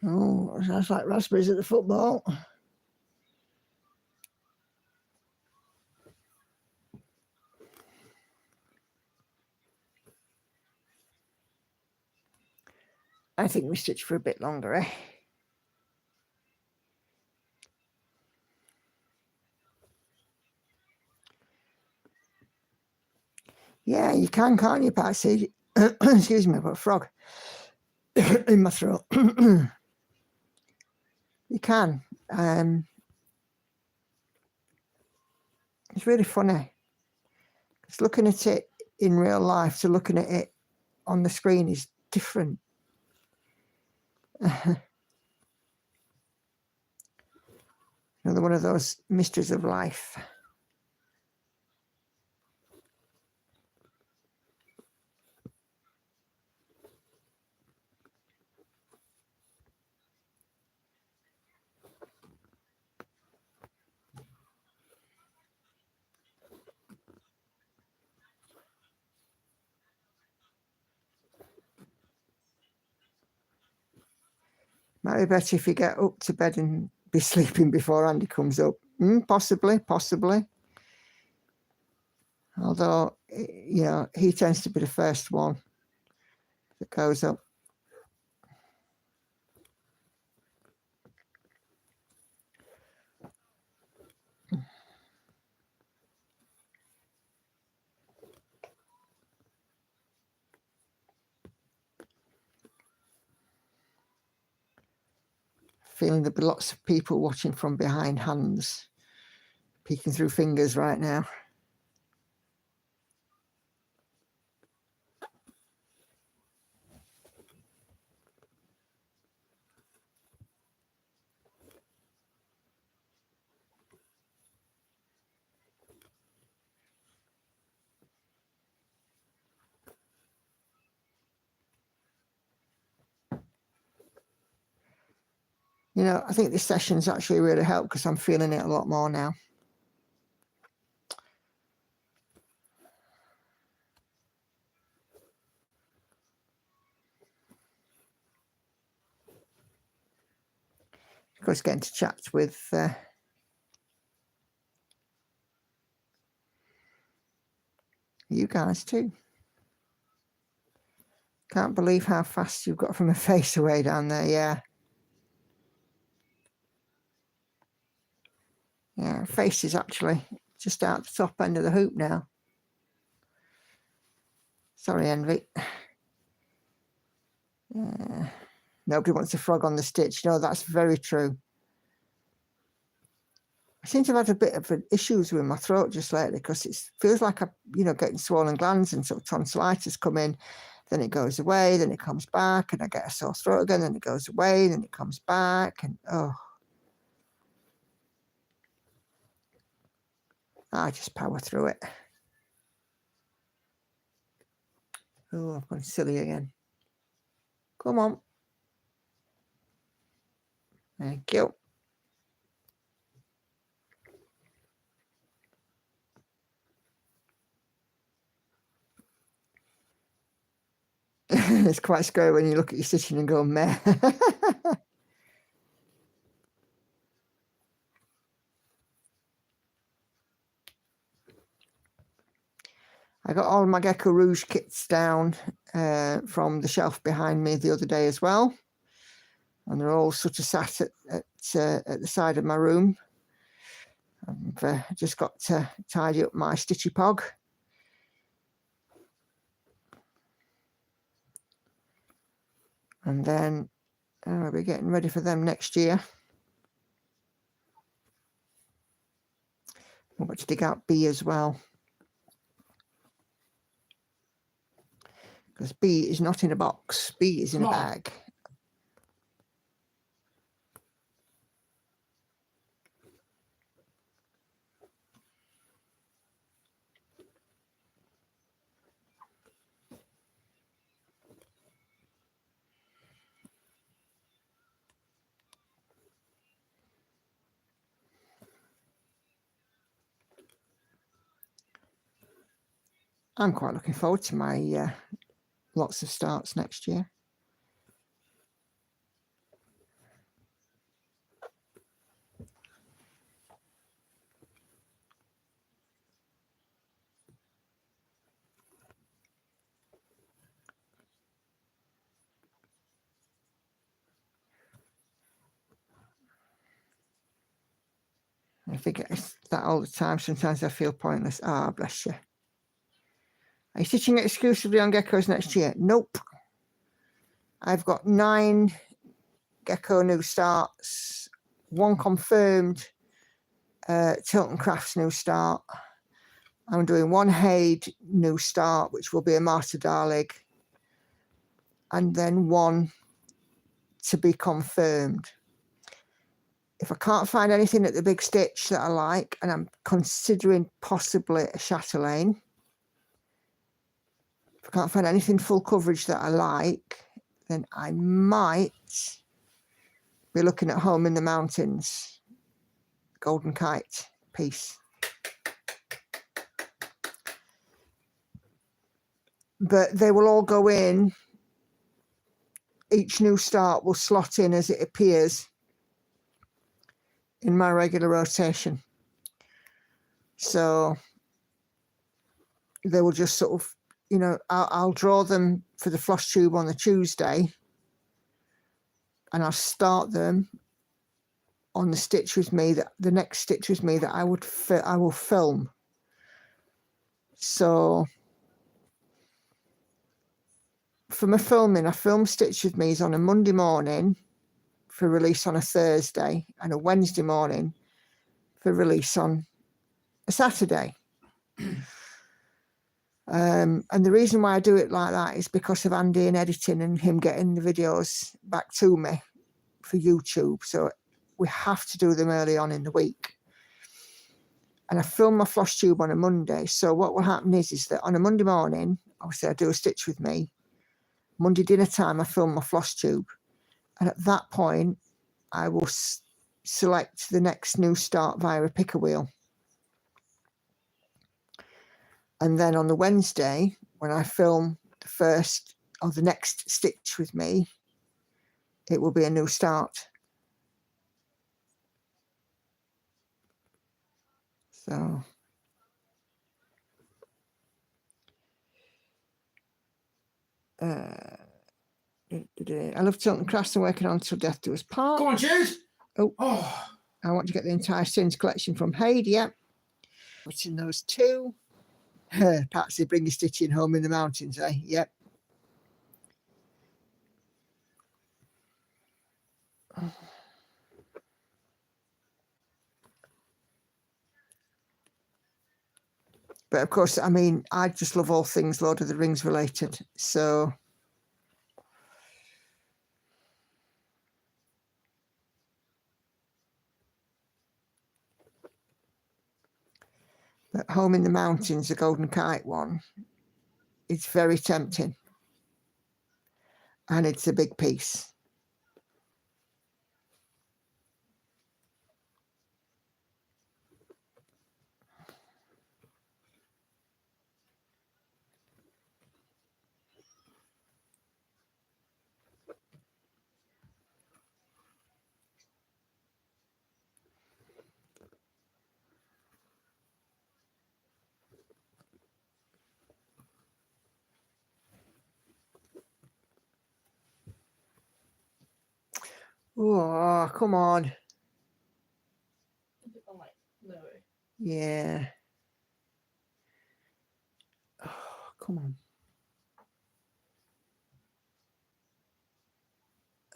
Oh, sounds like raspberries at the football. I think we stitch for a bit longer, eh? Yeah, you can, can't you, Patsy? Excuse me, I've got a frog in my throat. You can. It's really funny. It's looking at it in real life to looking at it on the screen is different. Another one of those mysteries of life. Might be better if you get up to bed and be sleeping before Andy comes up. Possibly. Although, you know, he tends to be the first one that goes up. Feeling there'll be lots of people watching from behind hands, peeking through fingers right now. You know, I think this session's actually really helped because I'm feeling it a lot more now. Of course, getting to chat with you guys too. Can't believe how fast you've got from a face away down there. Yeah, face is actually just out the top end of the hoop now. Sorry, Envy. Nobody wants a frog on the stitch. No, that's very true. I seem to have had a bit of issues with my throat just lately because it feels like I'm, you know, getting swollen glands and sort of tonsillitis come in. Then it goes away, then it comes back, and I get a sore throat again, then it goes away, then it comes back, and oh. I just power through it. Oh, I've gone silly again. Come on. Thank you. It's quite scary when you look at your stitching and go, meh. I got all my Gecko Rouge kits down from the shelf behind me the other day as well. And they're all sort of sat at the side of my room. I've just got to tidy up my stitchy pog. And then I'll be getting ready for them next year. I've got to dig out B as well. Because B is not in a box. B is in a bag. I'm quite looking forward to my lots of starts next year. I think it's that all the time. Sometimes I feel pointless. Ah, bless you. Are you stitching exclusively on geckos next year? Nope. I've got 9 gecko new starts, 1 confirmed Tilton Crafts new start. I'm doing 1 Haid new start, which will be a Marta Darlig, and then 1 to be confirmed. If I can't find anything at the Big Stitch that I like, and I'm considering possibly a chatelaine, if I can't find anything full coverage that I like, then I might be looking at Home in the Mountains, Golden Kite piece. But they will all go in each new start will slot in as it appears in my regular rotation. So they will just sort of, you know, I'll draw them for the floss tube on the Tuesday, and I'll start them on the stitch with me, that the next stitch with me that I will film. So for my filming, I film stitch with me's on a Monday morning for release on a Thursday, and a Wednesday morning for release on a Saturday. And the reason why I do it like that is because of Andy and editing and him getting the videos back to me for YouTube. So we have to do them early on in the week. And I film my floss tube on a Monday. So what will happen is that on a Monday morning, obviously I do a stitch with me. Monday dinner time, I film my floss tube. And at that point, I will select the next new start via a picker wheel. And then on the Wednesday, when I film the first or the next stitch with me, it will be a new start. So I love Tilton Crafts and working on Till Death Do Us Part. Come on, Jude. Oh, I want to get the entire Sins collection from Haid. Yeah, what's in those two? Patsy, bring your stitching home in the mountains, eh? Yep. But of course, I mean, I just love all things Lord of the Rings related. So but Home in the Mountains, the Golden Kite one, it's very tempting. And it's a big piece. Oh, come on. Yeah. Oh, come on.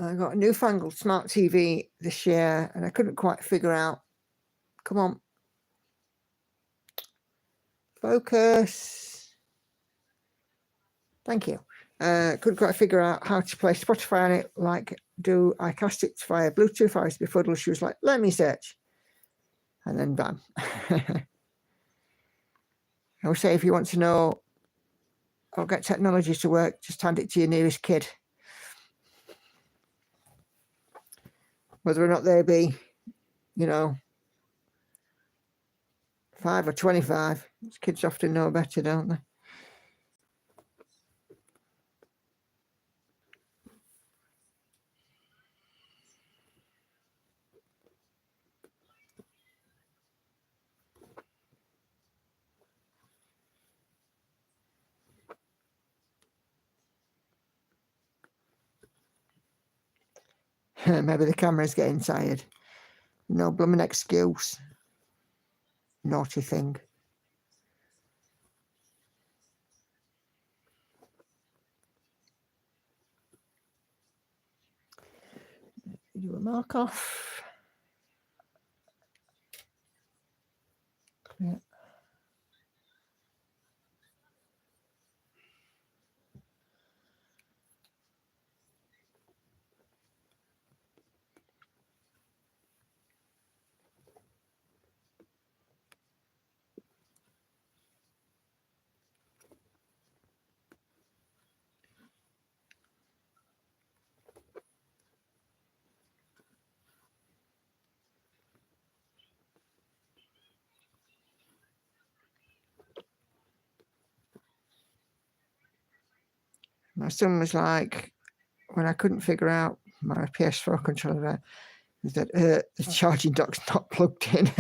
I got a newfangled smart TV this year and I couldn't quite figure out. Come on. Focus. Thank you. Couldn't quite figure out how to play Spotify on it. Like, do I cast it via Bluetooth? I was befuddled. She was like, let me search. And then bam. I would say if you want to know or get technology to work, just hand it to your nearest kid. Whether or not they be, you know, 5 or 25. Kids often know better, don't they? Maybe the camera's getting tired. No blooming excuse. Naughty thing. Do a mark off. Yeah. My son was like, when I couldn't figure out my PS4 controller is that the charging dock's not plugged in.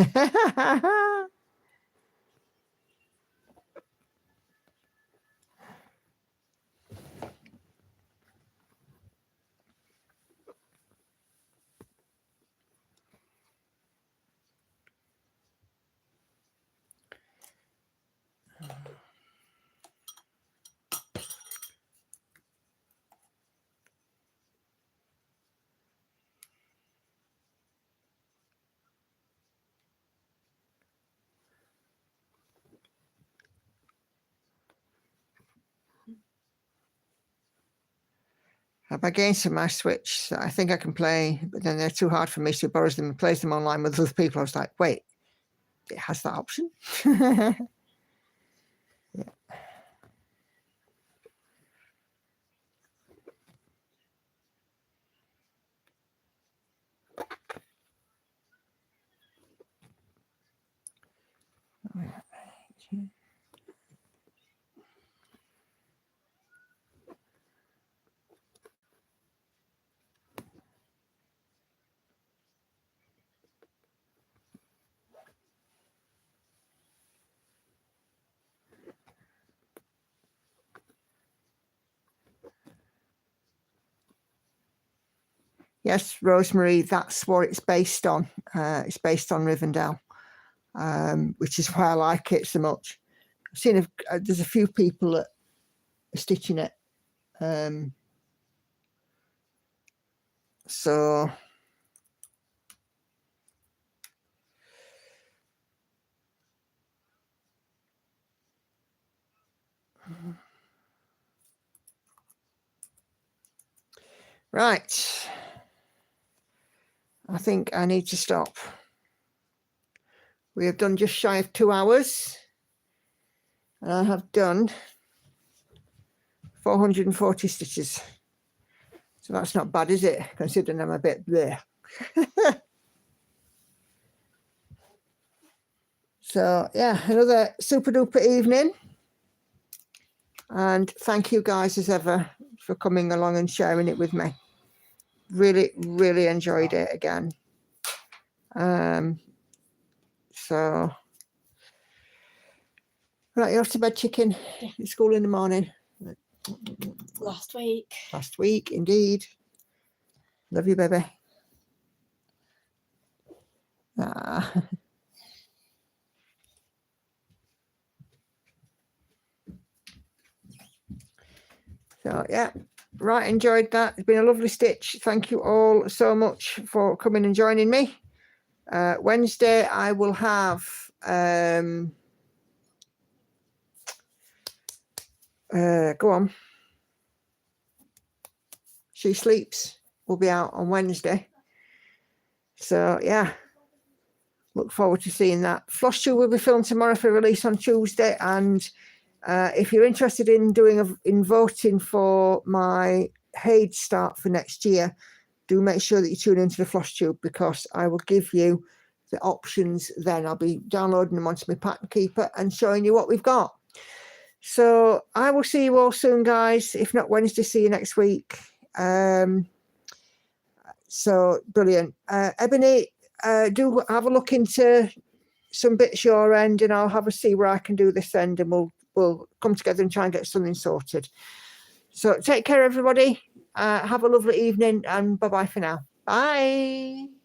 I've got games for my Switch that I think I can play, but then they're too hard for me, so borrows them and plays them online with other people. I was like, wait, it has that option? Yeah. Yes, Rosemary, that's what it's based on. It's based on Rivendell, which is why I like it so much. I've seen there's a few people that are stitching it. So right. I think I need to stop. We have done just shy of 2 hours. And I have done 440 stitches. So that's not bad, is it? Considering I'm a bit there. So yeah, another super duper evening. And thank you guys as ever for coming along and sharing it with me. Really, really enjoyed it again. So right, you're off to bed, chicken. Yeah. It's school in the morning. Last week. Last week, indeed. Love you, baby. Ah. So yeah, right, enjoyed that. It's been a lovely stitch. Thank you all so much for coming and joining me. Wednesday I will have go on. She Sleeps will be out on Wednesday. So yeah, look forward to seeing that. Floss Tube will be filmed tomorrow for release on Tuesday. And if you're interested in voting for my Head start for next year, do make sure that you tune into the Floss Tube, because I will give you the options then. I'll be downloading them onto my pattern keeper and showing you what we've got. So I will see you all soon, guys. If not Wednesday, see you next week. So brilliant. Ebony, do have a look into some bits your end, and I'll have a see where I can do this end, and we'll come together and try and get something sorted. So take care, everybody. Have a lovely evening, and bye-bye for now. Bye.